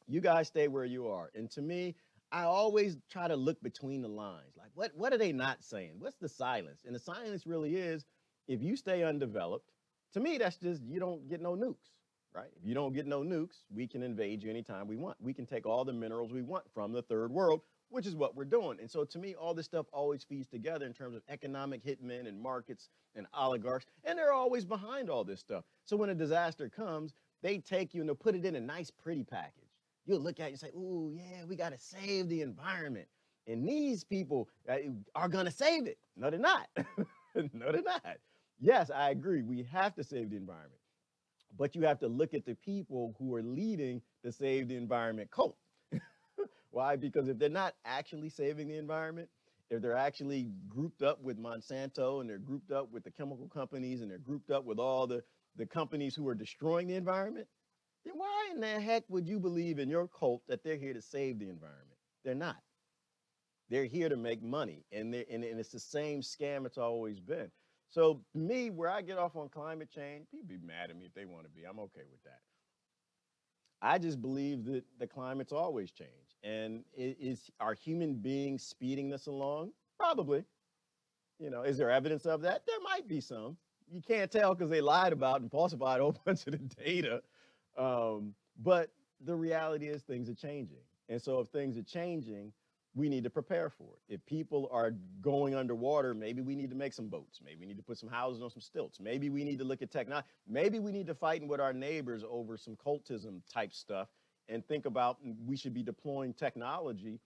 You guys stay where you are. And to me, I always try to look between the lines. Like, what are they not saying? What's the silence? And the silence really is, if you stay undeveloped, to me, that's just, you don't get no nukes, right? If you don't get no nukes, we can invade you anytime we want. We can take all the minerals we want from the third world, which is what we're doing. And so to me, all this stuff always feeds together in terms of economic hitmen and markets and oligarchs, and they're always behind all this stuff. So when a disaster comes, they take you and they'll put it in a nice, pretty package. You'll look at it and say, ooh, yeah, we got to save the environment. And these people are going to save it. No, they're not. No, they're not. Yes, I agree. We have to save the environment. But you have to look at the people who are leading the Save the Environment cult. Why? Because if they're not actually saving the environment, if they're actually grouped up with Monsanto and they're grouped up with the chemical companies and they're grouped up with all the companies who are destroying the environment, then why in the heck would you believe in your cult that they're here to save the environment? They're not. They're here to make money, and it's the same scam it's always been. So me, where I get off on climate change, people be mad at me if they want to be. I'm okay with that. I just believe that the climate's always changed. And are human beings speeding this along? Probably. Is there evidence of that? There might be some. You can't tell because they lied about and falsified a whole bunch of the data. But the reality is things are changing. And so if things are changing, we need to prepare for it. If people are going underwater, maybe we need to make some boats. Maybe we need to put some houses on some stilts. Maybe we need to look at technology. Maybe we need to fight with our neighbors over some cultism type stuff and think about we should be deploying technology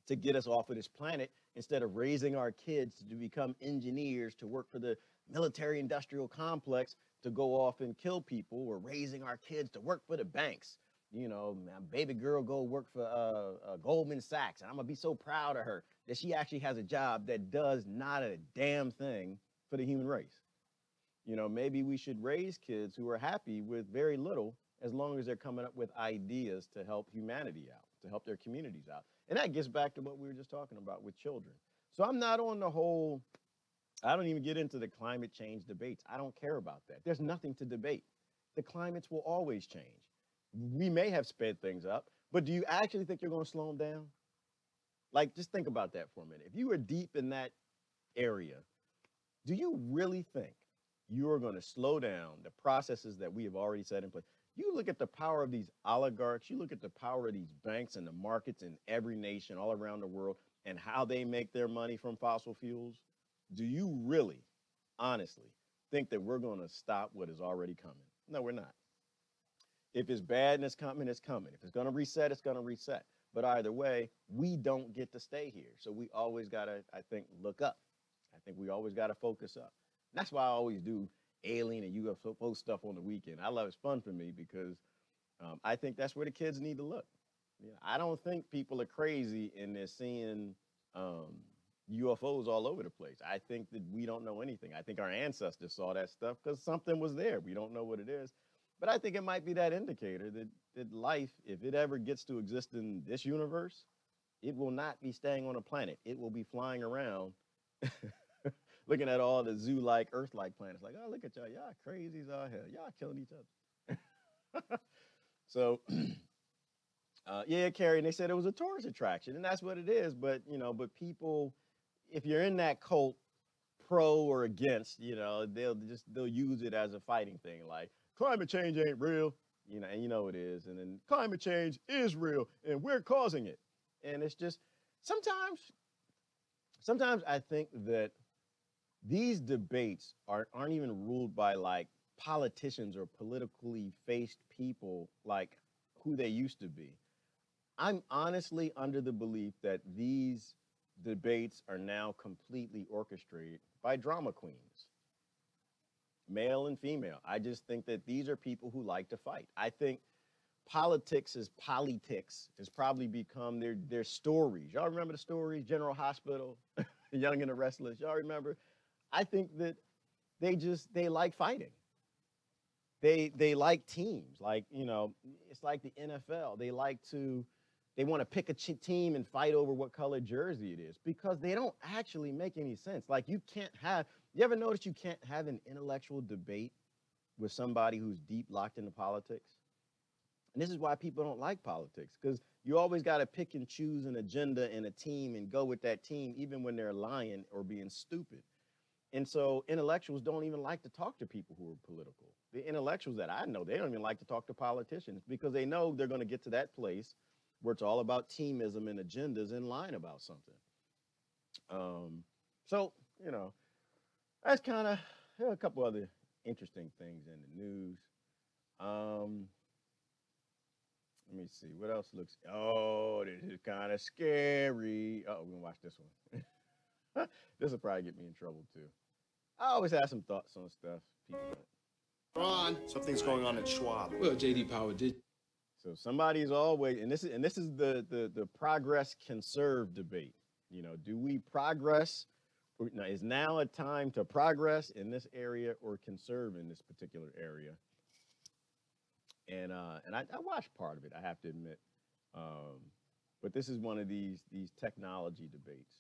to get us off of this planet instead of raising our kids to become engineers, to work for the military industrial complex, to go off and kill people, or raising our kids to work for the banks. My baby girl go work for Goldman Sachs, and I'm gonna be so proud of her that she actually has a job that does not a damn thing for the human race. Maybe we should raise kids who are happy with very little, as long as they're coming up with ideas to help humanity out, to help their communities out. And that gets back to what we were just talking about with children. So I'm not on the whole, I don't even get into the climate change debates. I don't care about that. There's nothing to debate. The climates will always change. We may have sped things up, but do you actually think you're going to slow them down? Like, just think about that for a minute. If you were deep in that area, do you really think you are going to slow down the processes that we have already set in place? You look at the power of these oligarchs, you look at the power of these banks and the markets in every nation all around the world and how they make their money from fossil fuels. Do you really, honestly, think that we're going to stop what is already coming? No, we're not. If it's bad and it's coming, it's coming. If it's going to reset, it's going to reset. But either way, we don't get to stay here. So we always got to, I think, look up. I think we always got to focus up. And that's why I always do alien and UFO stuff on the weekend. I love it's fun for me because I think that's where the kids need to look. I don't think people are crazy and they're seeing UFOs all over the place. I think that we don't know anything. I think our ancestors saw that stuff because something was there. We don't know what it is. But I think it might be that indicator that life, if it ever gets to exist in this universe, it will not be staying on a planet. It will be flying around looking at all the zoo-like, Earth-like planets. Like, oh, look at y'all. Y'all crazy as all hell. Y'all killing each other. So, yeah, Carrie, and they said it was a tourist attraction, and that's what it is. But, but people, if you're in that cult, pro or against, they'll use it as a fighting thing, like climate change ain't real, and it is, and then climate change is real and we're causing it. And it's just sometimes I think that these debates aren't even ruled by like politicians or politically faced people like who they used to be. I'm honestly under the belief that these debates are now completely orchestrated by drama queens, male and female. I just think that these are people who like to fight. I think politics has probably become their stories. Y'all remember the stories, General Hospital, Young and the Restless? Y'all remember? I think that they like fighting. They like teams, like, it's like the NFL. They want to pick a team and fight over what color jersey it is because they don't actually make any sense. Like you ever notice you can't have an intellectual debate with somebody who's deep locked into politics? And this is why people don't like politics, because you always got to pick and choose an agenda and a team and go with that team, even when they're lying or being stupid. And so intellectuals don't even like to talk to people who are political. The intellectuals that I know, they don't even like to talk to politicians because they know they're going to get to that place where it's all about teamism and agendas and lying about something. So, that's kind of a couple other interesting things in the news. Let me see, what else looks, oh, this is kind of scary. Oh, we're going to watch this one. This will probably get me in trouble too. I always have some thoughts on stuff. Ron, something's going on at Schwab. Well, J.D. Power did. So somebody's always, and this is the progress conserve debate. Do we progress? Now, is now a time to progress in this area or conserve in this particular area? And I watched part of it, I have to admit. But this is one of these technology debates.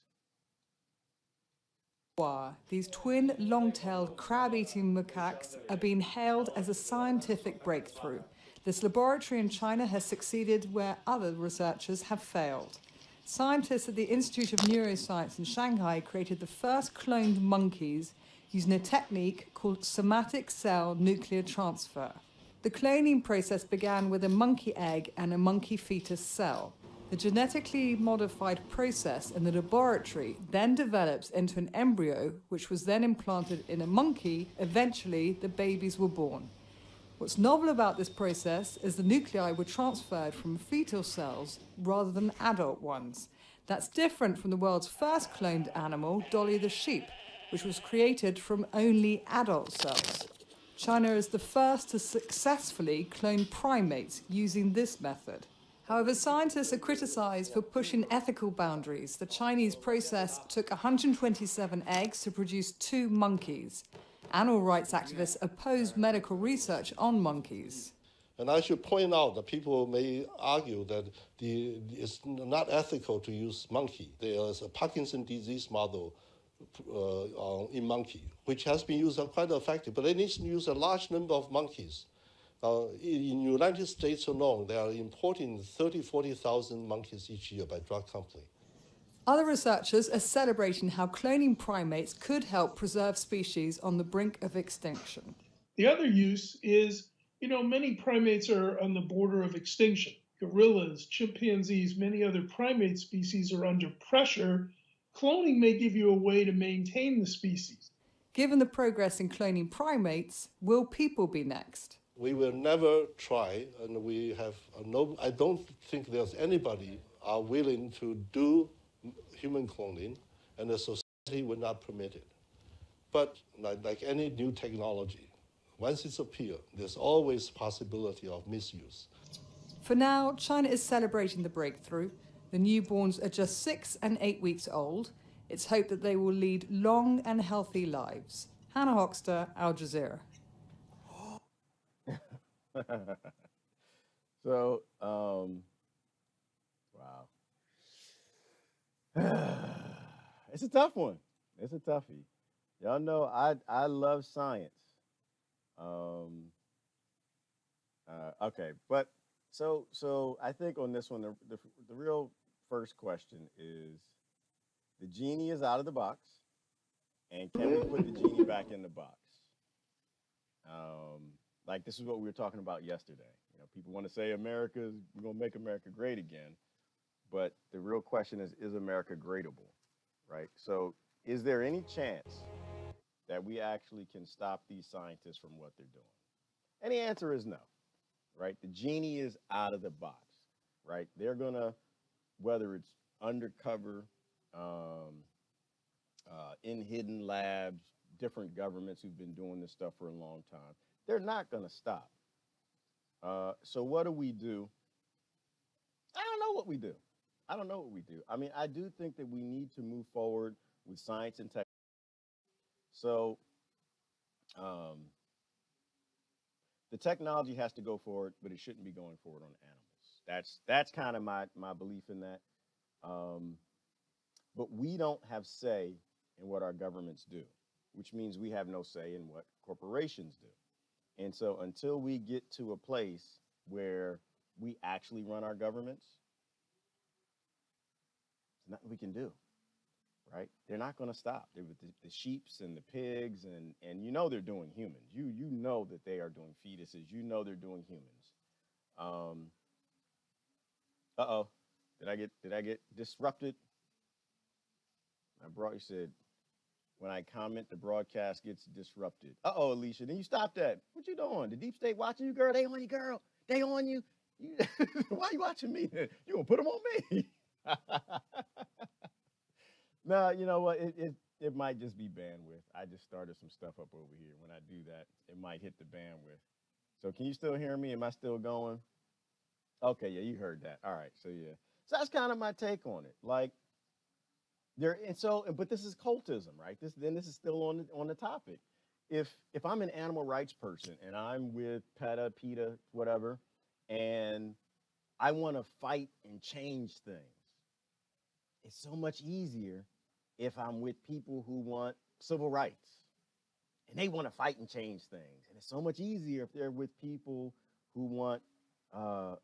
These twin long-tailed crab-eating macaques are being hailed as a scientific breakthrough. This laboratory in China has succeeded where other researchers have failed. Scientists at the Institute of Neuroscience in Shanghai created the first cloned monkeys using a technique called somatic cell nuclear transfer. The cloning process began with a monkey egg and a monkey fetus cell. The genetically modified process in the laboratory then develops into an embryo, which was then implanted in a monkey. Eventually, the babies were born. What's novel about this process is the nuclei were transferred from fetal cells rather than adult ones. That's different from the world's first cloned animal, Dolly the sheep, which was created from only adult cells. China is the first to successfully clone primates using this method. However, scientists are criticized for pushing ethical boundaries. The Chinese process took 127 eggs to produce 2 monkeys. Animal rights activists oppose medical research on monkeys. And I should point out that people may argue that it's not ethical to use monkey. There is a Parkinson's disease model in monkey, which has been used quite effective, but they need to use a large number of monkeys. In the United States alone, they are importing 40,000 monkeys each year by drug company. Other researchers are celebrating how cloning primates could help preserve species on the brink of extinction. The other use is, many primates are on the border of extinction. Gorillas, chimpanzees, many other primate species are under pressure. Cloning may give you a way to maintain the species. Given the progress in cloning primates, will people be next? We will never try, and I don't think there's anybody willing to do human cloning, and the society will not permit it. But like any new technology, once it's appeared, there's always possibility of misuse. For now, China is celebrating the breakthrough. The newborns are just 6 and 8 weeks old. It's hoped that they will lead long and healthy lives. Hannah Hoxter, Al Jazeera. So, wow. It's a tough one. It's a toughie. Y'all know I love science. Okay, but so I think on this one, the real first question is, the genie is out of the box, And can we put the genie back in the box? Like this is what we were talking about yesterday. You know, people want to say we're going to make America great again. But the real question is America greatable, right? So is there any chance that we actually can stop these scientists from what they're doing? And the answer is no, right? The genie is out of the box, right? They're going to, whether it's undercover, in hidden labs, different governments who've been doing this stuff for a long time, they're not going to stop. So what do we do? I don't know what we do. I don't know what we do. I mean, I do think that we need to move forward with science and tech. So the technology has to go forward, but it shouldn't be going forward on animals. That's kind of my belief in that. But we don't have say in what our governments do, which means we have no say in what corporations do. And so until we get to a place where we actually run our governments, there's nothing we can do, right? They're not going to stop. They're with the sheeps and the pigs, and you know they're doing humans. You know that they are doing fetuses. You know they're doing humans. Uh-oh. Did I get disrupted? You said, when I comment, the broadcast gets disrupted. Uh-oh, Alicia, then you stop that. What you doing? The deep state watching you, girl? They on you, girl. They on you. Why you watching me? You gonna put them on me? No, you know what? It might just be bandwidth. I just started some stuff up over here. When I do that, it might hit the bandwidth. So can you still hear me? Am I still going? Okay, yeah, you heard that. All right, so yeah. So that's kind of my take on it. Like, but this is cultism, right? This is still on the topic. If I'm an animal rights person and I'm with PETA, whatever, and I want to fight and change things, it's so much easier if I'm with people who want civil rights and they want to fight and change things. And it's so much easier if they're with people who want, I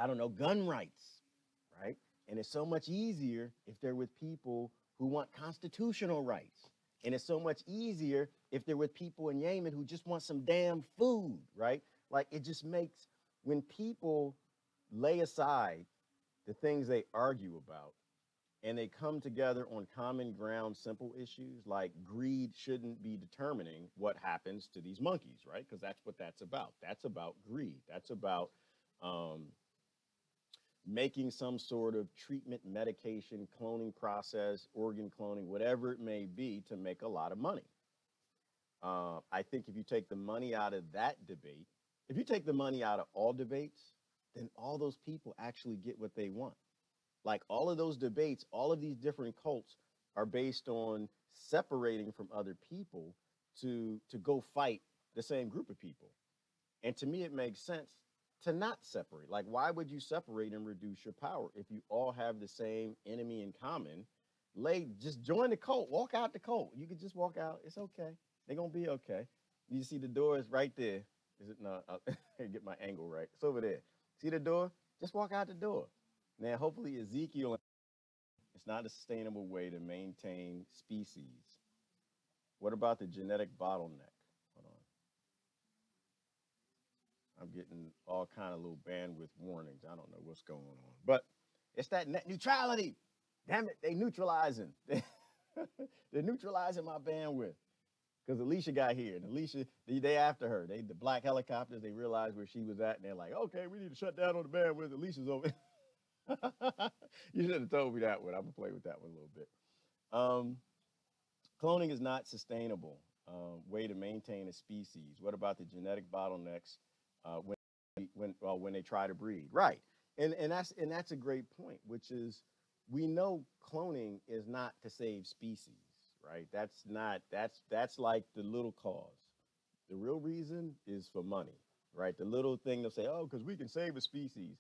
don't know, gun rights, right? And it's so much easier if they're with people who want constitutional rights. And it's so much easier if they're with people in Yemen who just want some damn food, right? Like, it just makes, when people lay aside the things they argue about and they come together on common ground, simple issues, like greed shouldn't be determining what happens to these monkeys, right? Because that's what that's about. That's about greed. That's about making some sort of treatment, medication, cloning process, organ cloning, whatever it may be, to make a lot of money. I think if you take the money out of that debate, if you take the money out of all debates, then all those people actually get what they want. Like, all of those debates, all of these different cults are based on separating from other people to go fight the same group of people. And to me, it makes sense to not separate. Like, why would you separate and reduce your power if you all have the same enemy in common? Just join the cult, walk out the cult. You could just walk out. It's okay. They're going to be okay. You see the door is right there. Is it not? I'll get my angle right. It's over there. See the door? Just walk out the door. Now, hopefully Ezekiel, it's not a sustainable way to maintain species. What about the genetic bottleneck? Hold on. I'm getting all kind of little bandwidth warnings. I don't know what's going on, but it's that net neutrality. Damn it, they neutralizing. They're neutralizing my bandwidth. Because Alicia got here, and Alicia, the day after her, the black helicopters, they realized where she was at, and they're like, okay, we need to shut down on the bandwidth. Alicia's over. You should have told me that one. I'm going to play with that one a little bit. Cloning is not sustainable way to maintain a species. What about the genetic bottlenecks when they try to breed? Right. And that's a great point, which is, we know cloning is not to save species, right? That's like the little cause. The real reason is for money, right? The little thing they'll say, oh, because we can save a species.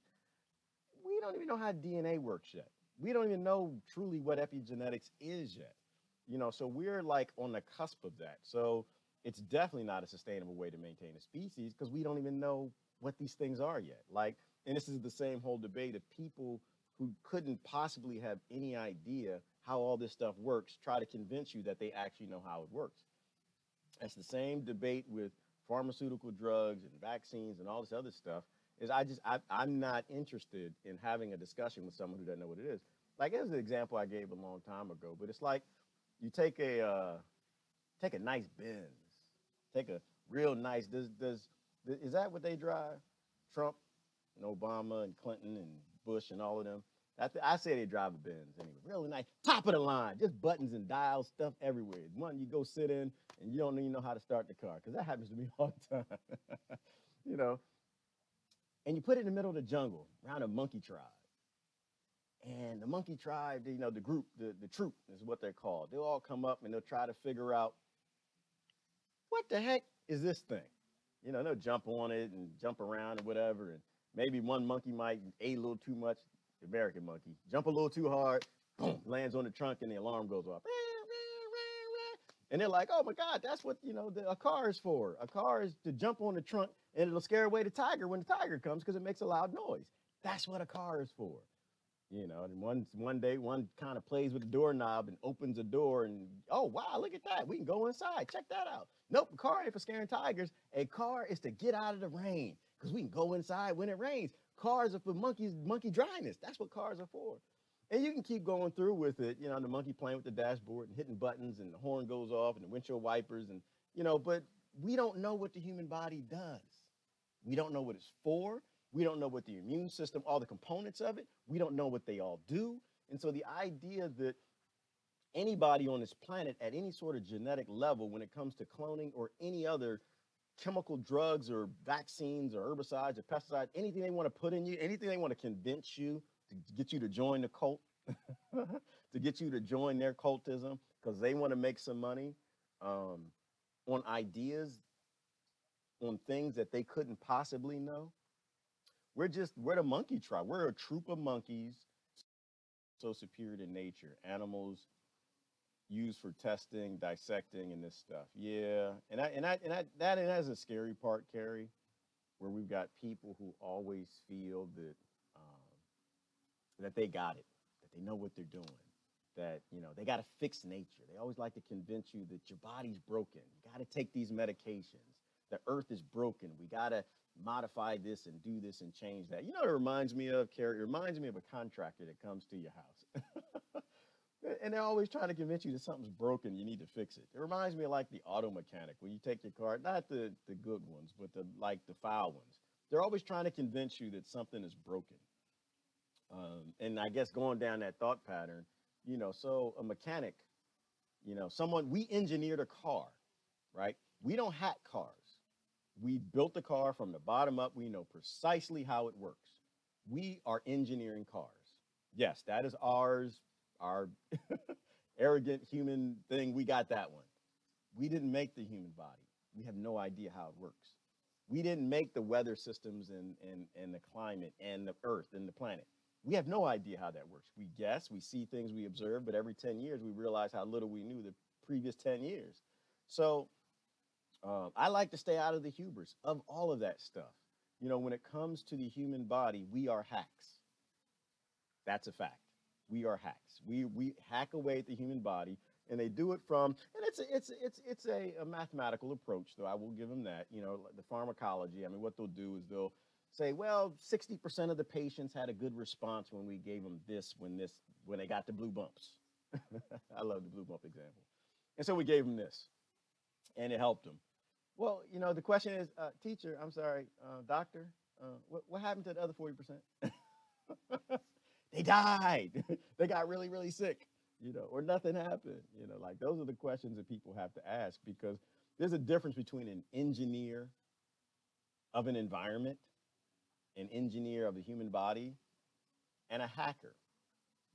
We don't even know how DNA works yet. We don't even know truly what epigenetics is yet. You know, so we're like on the cusp of that. So it's definitely not a sustainable way to maintain a species, because we don't even know what these things are yet. Like, and this is the same whole debate of people who couldn't possibly have any idea how all this stuff works, try to convince you that they actually know how it works. It's the same debate with pharmaceutical drugs and vaccines and all this other stuff. I'm not interested in having a discussion with someone who doesn't know what it is. Like, there's an example I gave a long time ago, but it's like you take a nice Benz, take a real nice. Is that what they drive? Trump and Obama and Clinton and Bush and all of them. I say they drive a Benz anyway. Really nice, top of the line, just buttons and dials, stuff everywhere. One you go sit in and you don't even know how to start the car, because that happens to me all the time. You know, and you put it in the middle of the jungle around a monkey tribe. And the monkey tribe, you know, the group, the troop is what they're called. They'll all come up and they'll try to figure out, what the heck is this thing? You know, they'll jump on it and jump around and whatever. And maybe one monkey might eat a little too much, the American monkey, jump a little too hard, boom, lands on the trunk and the alarm goes off. And they're like, oh my God, that's what, you know, a car is for. A car is to jump on the trunk and it'll scare away the tiger when the tiger comes because it makes a loud noise. That's what a car is for. You know, and one day, one kind of plays with the doorknob and opens a door and, oh, wow, look at that. We can go inside. Check that out. Nope, a car ain't for scaring tigers. A car is to get out of the rain because we can go inside when it rains. Cars are for monkey dryness. That's what cars are for. And you can keep going through with it, you know, the monkey playing with the dashboard and hitting buttons and the horn goes off and the windshield wipers and, you know, but we don't know what the human body does. We don't know what it's for. We don't know what the immune system, all the components of it, we don't know what they all do. And so the idea that anybody on this planet at any sort of genetic level, when it comes to cloning or any other chemical drugs or vaccines or herbicides or pesticides, anything they want to put in you, anything they want to convince you to get you to join the cult, to get you to join their cultism because they want to make some money on ideas, on things that they couldn't possibly know. We're the monkey tribe. We're a troop of monkeys, so superior to nature. Animals used for testing, dissecting, and this stuff. Yeah, that is a scary part, Carrie, where we've got people who always feel that they got it, that they know what they're doing, that, you know, they got to fix nature. They always like to convince you that your body's broken. You got to take these medications. The earth is broken. We got to modify this and do this and change that. You know what it reminds me of, Carrie? It reminds me of a contractor that comes to your house. And they're always trying to convince you that something's broken, you need to fix it. It reminds me of like the auto mechanic, when you take your car, not the good ones, but the foul ones. They're always trying to convince you that something is broken. And I guess going down that thought pattern, you know, so a mechanic, you know, we engineered a car, right? We don't hack cars. We built the car from the bottom up. We know precisely how it works. We are engineering cars. Yes, that is our arrogant human thing. We got that one. We didn't make the human body. We have no idea how it works. We didn't make the weather systems and the climate and the earth and the planet. We have no idea how that works. We guess, we see things, we observe, but every 10 years we realize how little we knew the previous 10 years. So I like to stay out of the hubris of all of that stuff. You know, when it comes to the human body, we are hacks. That's a fact. We are hacks. We hack away at the human body, and they do it from, and it's a mathematical approach, though. I will give them that. You know, the pharmacology. I mean, what they'll do is they'll say, well, 60% of the patients had a good response when we gave them this when they got the blue bumps. I love the blue bump example. And so we gave them this, and it helped them. Well, you know, the question is, teacher, I'm sorry, doctor, what happened to the other 40%? They died. They got really, really sick, you know, or nothing happened. You know, like those are the questions that people have to ask, because there's a difference between an engineer of an environment, an engineer of the human body, and a hacker.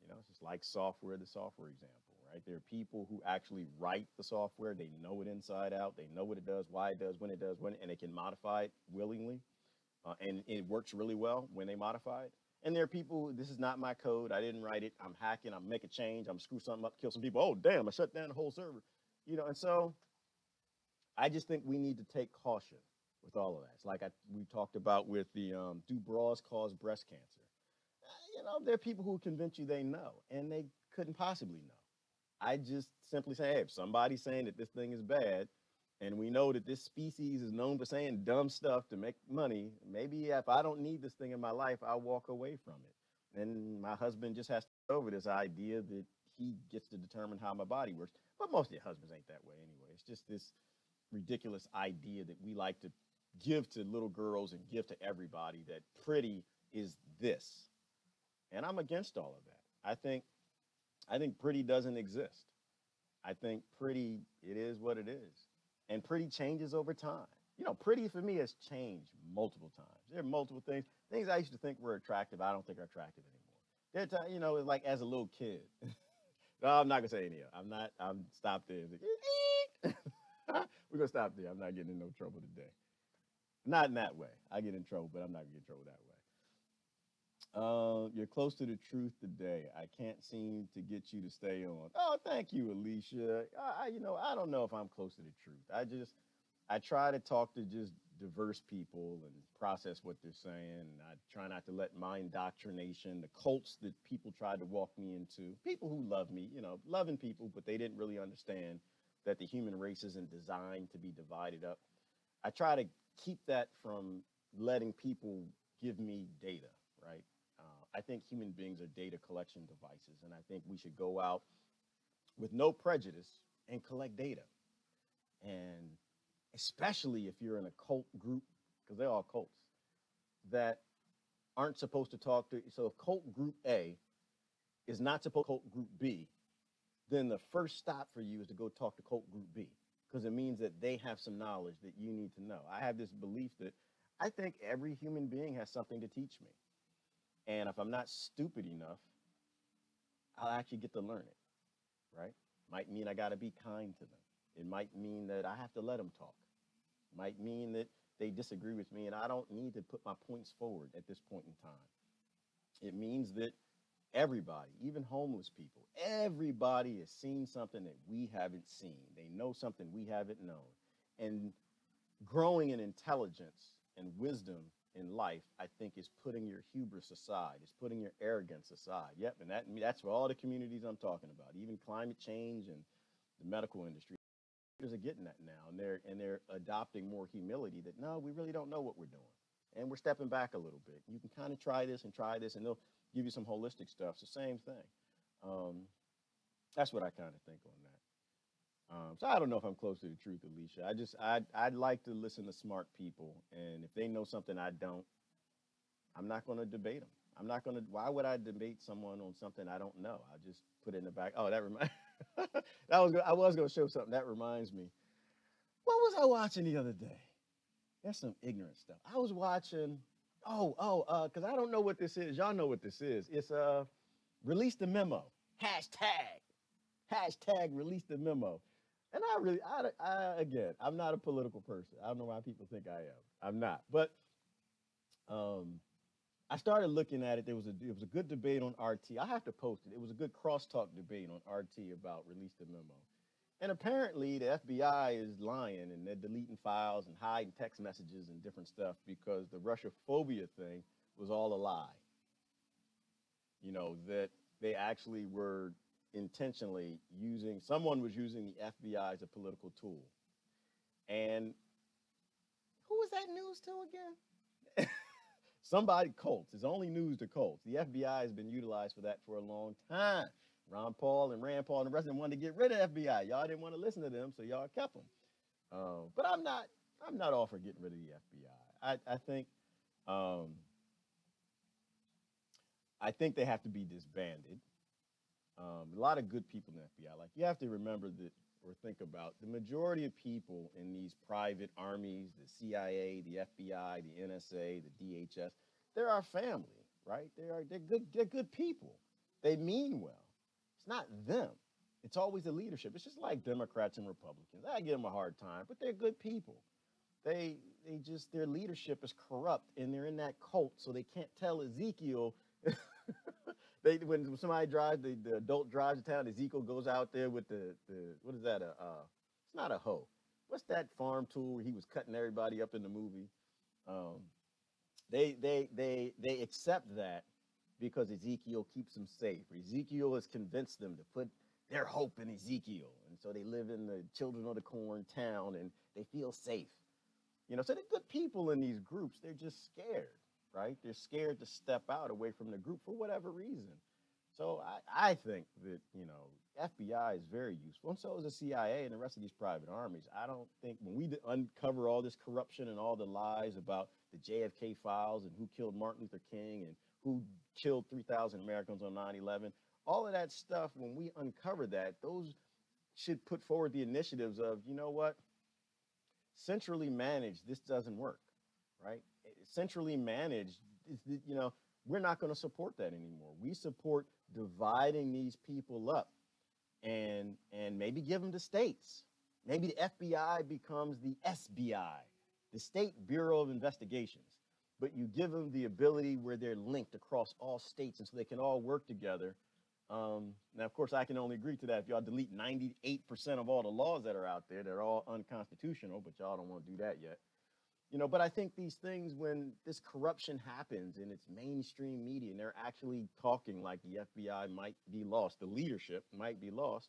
You know, it's just like software, the software example, right? There are people who actually write the software. They know it inside out. They know what it does, why it does, when it does, and they can modify it willingly. And it works really well when they modify it. And there are people, this is not my code. I didn't write it. I'm hacking. I'm making a change. I'm screw something up, kill some people. Oh, damn, I shut down the whole server. You know, and so I just think we need to take caution with all of that. It's like we talked about with the do bras cause breast cancer? You know, there are people who convince you they know, and they couldn't possibly know. I just simply say, hey, if somebody's saying that this thing is bad, and we know that this species is known for saying dumb stuff to make money, maybe if I don't need this thing in my life, I'll walk away from it. And my husband just has to get over this idea that he gets to determine how my body works. But most of your husbands ain't that way anyway. It's just this ridiculous idea that we like to give to little girls and give to everybody, that pretty is this. And I'm against all of that. I think pretty doesn't exist. I think pretty, it is what it is. And pretty changes over time. You know, pretty for me has changed multiple times. There are multiple things I used to think were attractive, I don't think are attractive anymore. There, you know, like as a little kid. No, I'm not gonna say any of it. I'm stop there. We're gonna stop there. I'm not getting in no trouble today. Not in that way. I get in trouble, but I'm not gonna get in trouble that way. You're close to the truth today. I can't seem to get you to stay on. Oh, thank you, Alicia. You know, I don't know if I'm close to the truth. I try to talk to just diverse people and process what they're saying. And I try not to let my indoctrination, the cults that people tried to walk me into, people who love me, you know, loving people, but they didn't really understand that the human race isn't designed to be divided up. I try to keep that from letting people give me data, right? I think human beings are data collection devices, and I think we should go out with no prejudice and collect data. And especially if you're in a cult group, because they're all cults, that aren't supposed to talk to. So if cult group A is not supposed to cult group B, then the first stop for you is to go talk to cult group B, because it means that they have some knowledge that you need to know. I have this belief that I think every human being has something to teach me. And if I'm not stupid enough, I'll actually get to learn it, right? Might mean I got to be kind to them. It might mean that I have to let them talk. Might mean that they disagree with me and I don't need to put my points forward at this point in time. It means that everybody, even homeless people, everybody has seen something that we haven't seen. They know something we haven't known. And growing in intelligence and wisdom in life, I think, is putting your hubris aside, is putting your arrogance aside. Yep, and that's for all the communities I'm talking about, even climate change and the medical industry. Leaders are getting that now, and they're adopting more humility that, no, we really don't know what we're doing. And we're stepping back a little bit. You can kind of try this, and they'll give you some holistic stuff. It's the same thing. That's what I kind of think on that. So I don't know if I'm close to the truth, Alicia. I'd like to listen to smart people, and if they know something I don't, I'm not going to debate them. I'm not going to. Why would I debate someone on something I don't know? I just put it in the back. Oh, that reminds. I was going to show something. That reminds me. What was I watching the other day? That's some ignorant stuff. I was watching. Because I don't know what this is. Y'all know what this is. It's release the memo. Hashtag release the memo. And again, I'm not a political person. I don't know why people think I am. I'm not. But I started looking at it. It was a good debate on RT. I have to post it. It was a good crosstalk debate on RT about release the memo. And apparently the FBI is lying, and they're deleting files and hiding text messages and different stuff because the Russophobia thing was all a lie. You know, that they actually were intentionally someone was using the FBI as a political tool. And who was that news to again? Somebody, cults. It's only news to cults. The FBI has been utilized for that for a long time. Ron Paul and Rand Paul and the rest of them wanted to get rid of FBI. Y'all didn't want to listen to them, so y'all kept them. But I'm not all for getting rid of the FBI. I think they have to be disbanded. A lot of good people in the FBI. Like, you have to remember that, or think about, the majority of people in these private armies, the CIA, the FBI, the NSA, the DHS, they're our family, right? They're good people. They mean well. It's not them. It's always the leadership. It's just like Democrats and Republicans. I give them a hard time, but they're good people. Their leadership is corrupt, and they're in that cult, so they can't tell Ezekiel. When somebody drives, the adult drives to town, Ezekiel goes out there with the what is that? It's not a hoe. What's that farm tool where he was cutting everybody up in the movie? They accept that because Ezekiel keeps them safe. Ezekiel has convinced them to put their hope in Ezekiel. And so they live in the Children of the Corn town and they feel safe. You know, so they're good people in these groups. They're just scared, right? They're scared to step out away from the group for whatever reason. So I think that, you know, FBI is very useful, and so is the CIA and the rest of these private armies. I don't think when we uncover all this corruption and all the lies about the JFK files and who killed Martin Luther King and who killed 3,000 Americans on 9/11, all of that stuff, when we uncover that, those should put forward the initiatives of, you know what, centrally managed, this doesn't work, right? Centrally managed, you know, we're not going to support that anymore. We support dividing these people up and maybe give them to states. Maybe the FBI becomes the SBI, the State Bureau of Investigations, but you give them the ability where they're linked across all states and so they can all work together. Now, of course, I can only agree to that if y'all delete 98% of all the laws that are out there. They're all unconstitutional, but y'all don't want to do that yet. You know, but I think these things, when this corruption happens in its mainstream media and they're actually talking like the FBI might be lost, the leadership might be lost,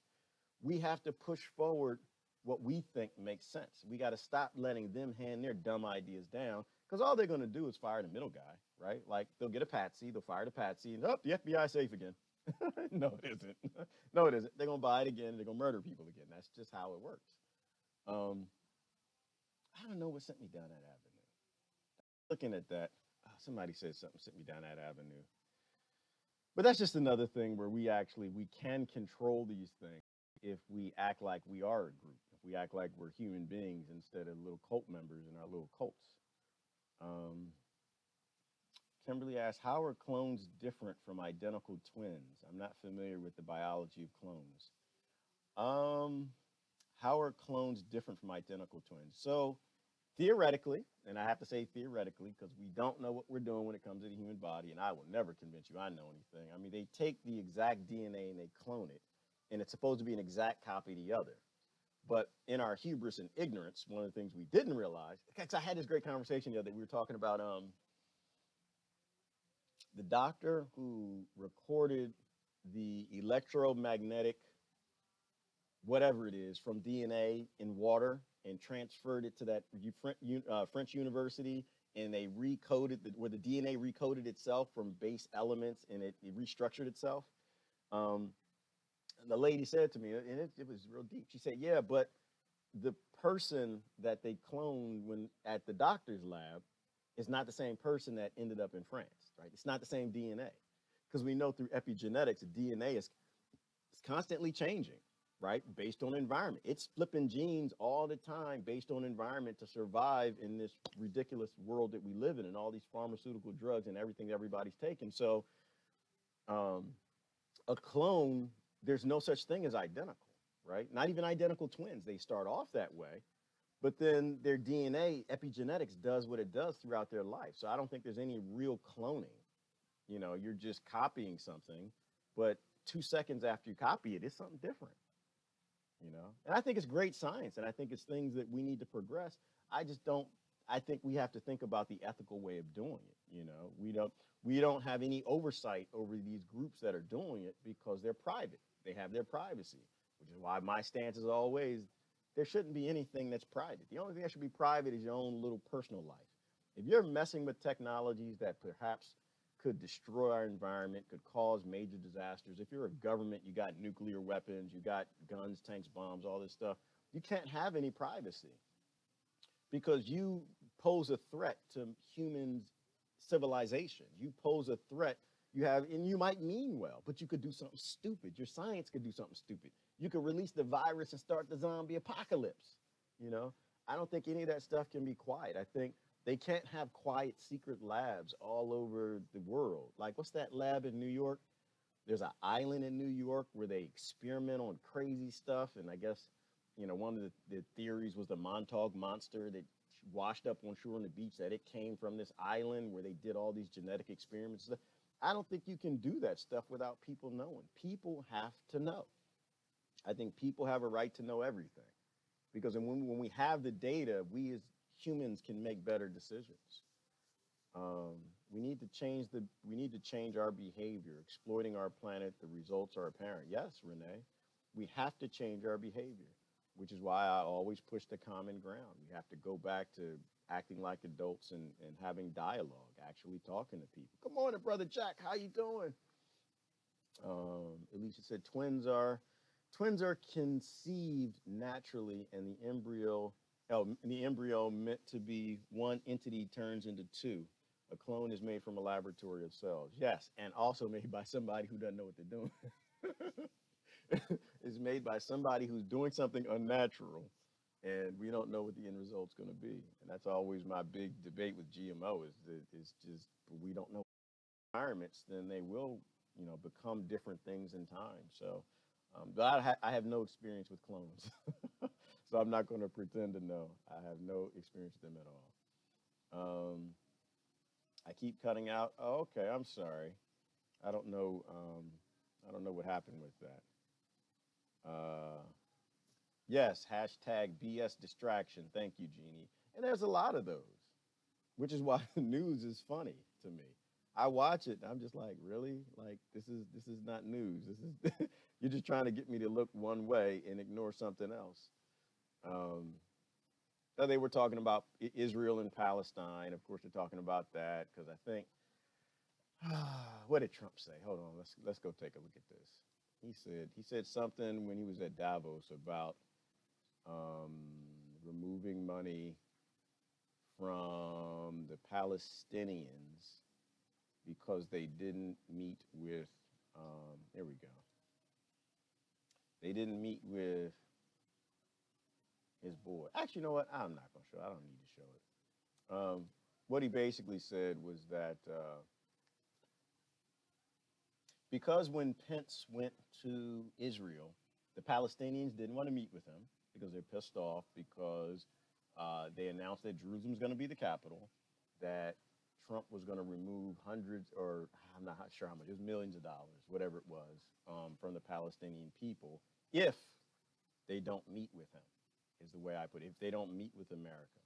we have to push forward what we think makes sense. We got to stop letting them hand their dumb ideas down, because all they're going to do is fire the middle guy, right? Like, they'll get a patsy, they'll fire the patsy, and the FBI is safe again. No, it isn't. No, it isn't. They're going to buy it again, and they're going to murder people again. That's just how it works. I don't know what sent me down that avenue. Looking at that, somebody said something sent me down that avenue. But that's just another thing where we can control these things if we act like we are a group, if we act like we're human beings instead of little cult members in our little cults. Kimberly asked, how are clones different from identical twins? I'm not familiar with the biology of clones. How are clones different from identical twins? So theoretically, and I have to say theoretically, because we don't know what we're doing when it comes to the human body, and I will never convince you I know anything. I mean, they take the exact DNA and they clone it, and it's supposed to be an exact copy of the other. But in our hubris and ignorance, one of the things we didn't realize, because I had this great conversation the other day, we were talking about the doctor who recorded the electromagnetic, whatever it is, from DNA in water and transferred it to that French university, and they recoded, where the DNA recoded itself from base elements and it restructured itself. And the lady said to me, and it was real deep, she said, yeah, but the person that they cloned when at the doctor's lab is not the same person that ended up in France, right? It's not the same DNA, because we know through epigenetics, the DNA is constantly changing, right? Based on environment. It's flipping genes all the time based on environment to survive in this ridiculous world that we live in, and all these pharmaceutical drugs and everything everybody's taking. So a clone, there's no such thing as identical, right? Not even identical twins. They start off that way, but then their DNA, epigenetics, does what it does throughout their life. So I don't think there's any real cloning. You know, you're just copying something, but 2 seconds after you copy it, it's something different. You know, and I think it's great science, and I think it's things that we need to progress. I think we have to think about the ethical way of doing it. You know, we don't have any oversight over these groups that are doing it because they're private. They have their privacy, which is why my stance is always there shouldn't be anything that's private. The only thing that should be private is your own little personal life. If you're messing with technologies that perhaps could destroy our environment, could cause major disasters. If you're a government, you got nuclear weapons, you got guns, tanks, bombs, all this stuff. You can't have any privacy because you pose a threat to human civilization. You pose a threat. And you might mean well, but you could do something stupid. Your science could do something stupid. You could release the virus and start the zombie apocalypse. You know, I don't think any of that stuff can be quiet. I think they can't have quiet secret labs all over the world. Like, what's that lab in New York? There's an island in New York where they experiment on crazy stuff. And I guess, you know, one of the theories was the Montauk monster that washed up on shore on the beach, that it came from this island where they did all these genetic experiments. I don't think you can do that stuff without people knowing. People have to know. I think people have a right to know everything. Because when we have the data, we as humans can make better decisions. We need to change our behavior. Exploiting our planet, the results are apparent. Yes, Renee, we have to change our behavior, which is why I always push the common ground. We have to go back to acting like adults and having dialogue, actually talking to people. Good morning, brother Jack. How you doing? Alicia said twins are conceived naturally, and the embryo meant to be one entity turns into two. A clone is made from a laboratory of cells. Yes, and also made by somebody who doesn't know what they're doing. It's made by somebody who's doing something unnatural, and we don't know what the end result's going to be. And that's always my big debate with GMO is that it's just we don't know environments, then they will, become different things in time. So, but I have no experience with clones, so I'm not going to pretend to know. I have no experience with them at all. I keep cutting out. Oh, okay, I'm sorry. I don't know. I don't know what happened with that. Yes, hashtag BS distraction. Thank you, Jeannie. And there's a lot of those, which is why the news is funny to me. I watch it and I'm just like, really? Like this is not news. This is you're just trying to get me to look one way and ignore something else. They were talking about Israel and Palestine. Of course, they're talking about that because I think, what did Trump say? Hold on, let's go take a look at this. He said something when he was at Davos about removing money from the Palestinians because they didn't meet with, there we go. They didn't meet with his board. Actually, you know what? I'm not going to show it. I don't need to show it. What he basically said was that because when Pence went to Israel, the Palestinians didn't want to meet with him because they're pissed off because they announced that Jerusalem's going to be the capital, that Trump was going to remove hundreds, or I'm not sure how much, it was millions of dollars, whatever it was, from the Palestinian people if they don't meet with him, is the way I put it, if they don't meet with America.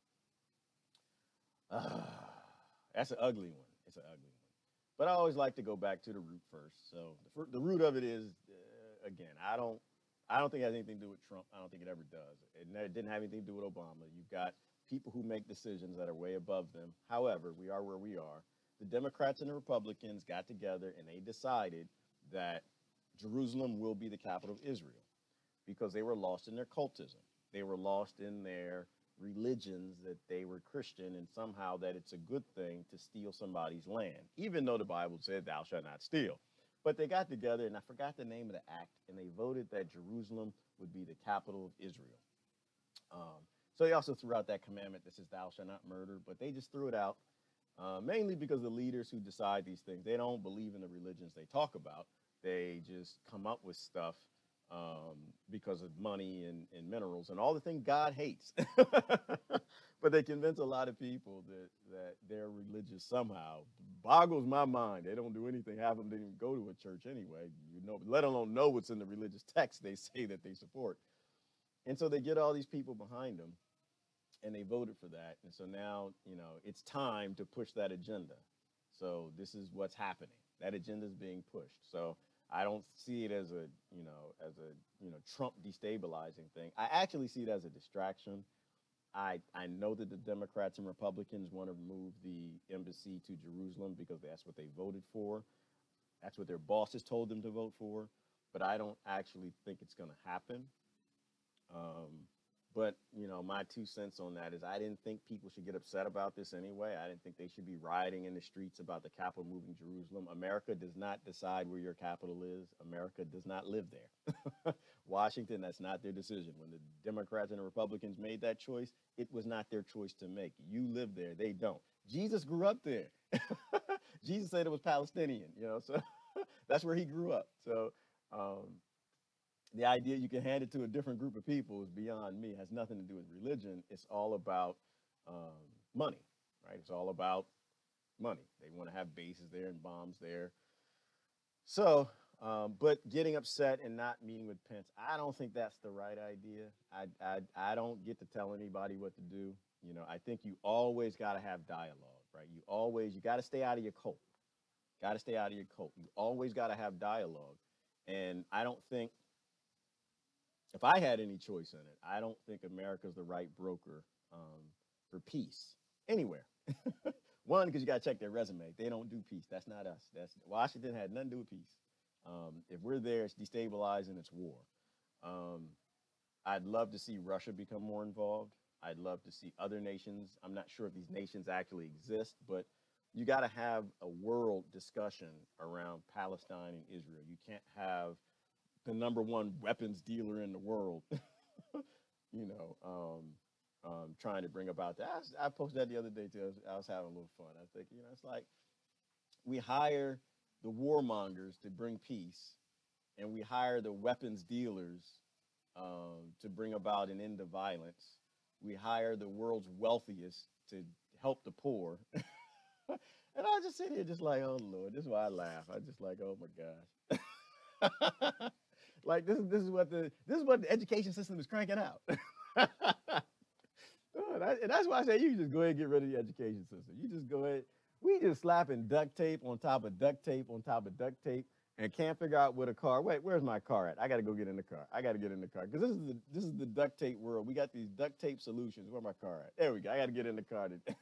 That's an ugly one. It's an ugly one. But I always like to go back to the root first. So the root of it is, again, I don't think it has anything to do with Trump. I don't think it ever does. It didn't have anything to do with Obama. You've got people who make decisions that are way above them. However, we are where we are. The Democrats and the Republicans got together and they decided that Jerusalem will be the capital of Israel because they were lost in their cultism. They were lost in their religions that they were Christian and somehow that it's a good thing to steal somebody's land, even though the Bible said thou shalt not steal. But they got together, and I forgot the name of the act, and they voted that Jerusalem would be the capital of Israel. So they also threw out that commandment that says thou shalt not murder, but they just threw it out, mainly because the leaders who decide these things, they don't believe in the religions they talk about. They just come up with stuff because of money and minerals and all the things God hates. But they convince a lot of people that they're religious somehow. Boggles my mind. They don't do anything. Half of them didn't even go to a church anyway, let alone know what's in the religious text they say that they support. And so they get all these people behind them and they voted for that. And so now, it's time to push that agenda. So this is what's happening. That agenda is being pushed. So I don't see it as a Trump destabilizing thing. I actually see it as a distraction. I know that the Democrats and Republicans want to move the embassy to Jerusalem because that's what they voted for. That's what their bosses told them to vote for. But I don't actually think it's going to happen. But, my 2 cents on that is I didn't think people should get upset about this anyway. I didn't think they should be rioting in the streets about the capital moving to Jerusalem. America does not decide where your capital is. America does not live there. Washington, that's not their decision. When the Democrats and the Republicans made that choice, it was not their choice to make. You live there. They don't. Jesus grew up there. Jesus said it was Palestinian, so that's where he grew up. So, the idea you can hand it to a different group of people is beyond me. It has nothing to do with religion. It's all about money, right? It's all about money. They want to have bases there and bombs there. So, but getting upset and not meeting with Pence, I don't think that's the right idea. I don't get to tell anybody what to do. I think you always got to have dialogue. right? You got to stay out of your cult. Got to stay out of your cult. You always got to have dialogue. And I don't think, if I had any choice in it, I don't think America's the right broker for peace anywhere. One, because you got to check their resume. They don't do peace. That's not us. Washington had nothing to do with peace. If we're there, it's destabilizing, it's war. I'd love to see Russia become more involved. I'd love to see other nations. I'm not sure if these nations actually exist, but you got to have a world discussion around Palestine and Israel. You can't have the #1 weapons dealer in the world, trying to bring about that. I posted that the other day too. I was having a little fun. I think, it's like we hire the warmongers to bring peace, and we hire the weapons dealers to bring about an end to violence. We hire the world's wealthiest to help the poor. And I just sit here just like, oh Lord, this is why I laugh. I just like, oh my gosh. Like this is what the education system is cranking out. And that's why I say you just go ahead and get rid of the education system. You just go ahead. We just slapping duct tape on top of duct tape on top of duct tape and can't figure out what a car. Wait, where's my car at? I got to go get in the car. I got to get in the car because this is the duct tape world. We got these duct tape solutions. Where's my car at? There we go. I got to get in the car today.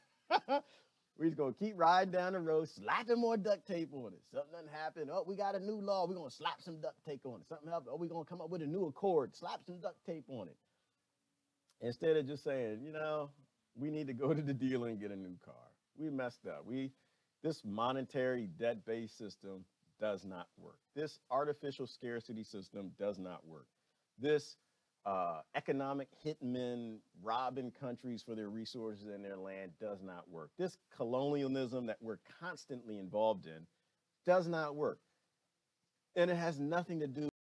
We're just going to keep riding down the road, slapping more duct tape on it. Something doesn't happen. Oh, we got a new law. We're going to slap some duct tape on it. Something happens. Oh, we're going to come up with a new accord. Slap some duct tape on it. Instead of just saying, we need to go to the dealer and get a new car. We messed up. This monetary debt-based system does not work. This artificial scarcity system does not work. This economic hitmen robbing countries for their resources and their land does not work. This colonialism that we're constantly involved in does not work. And it has nothing to do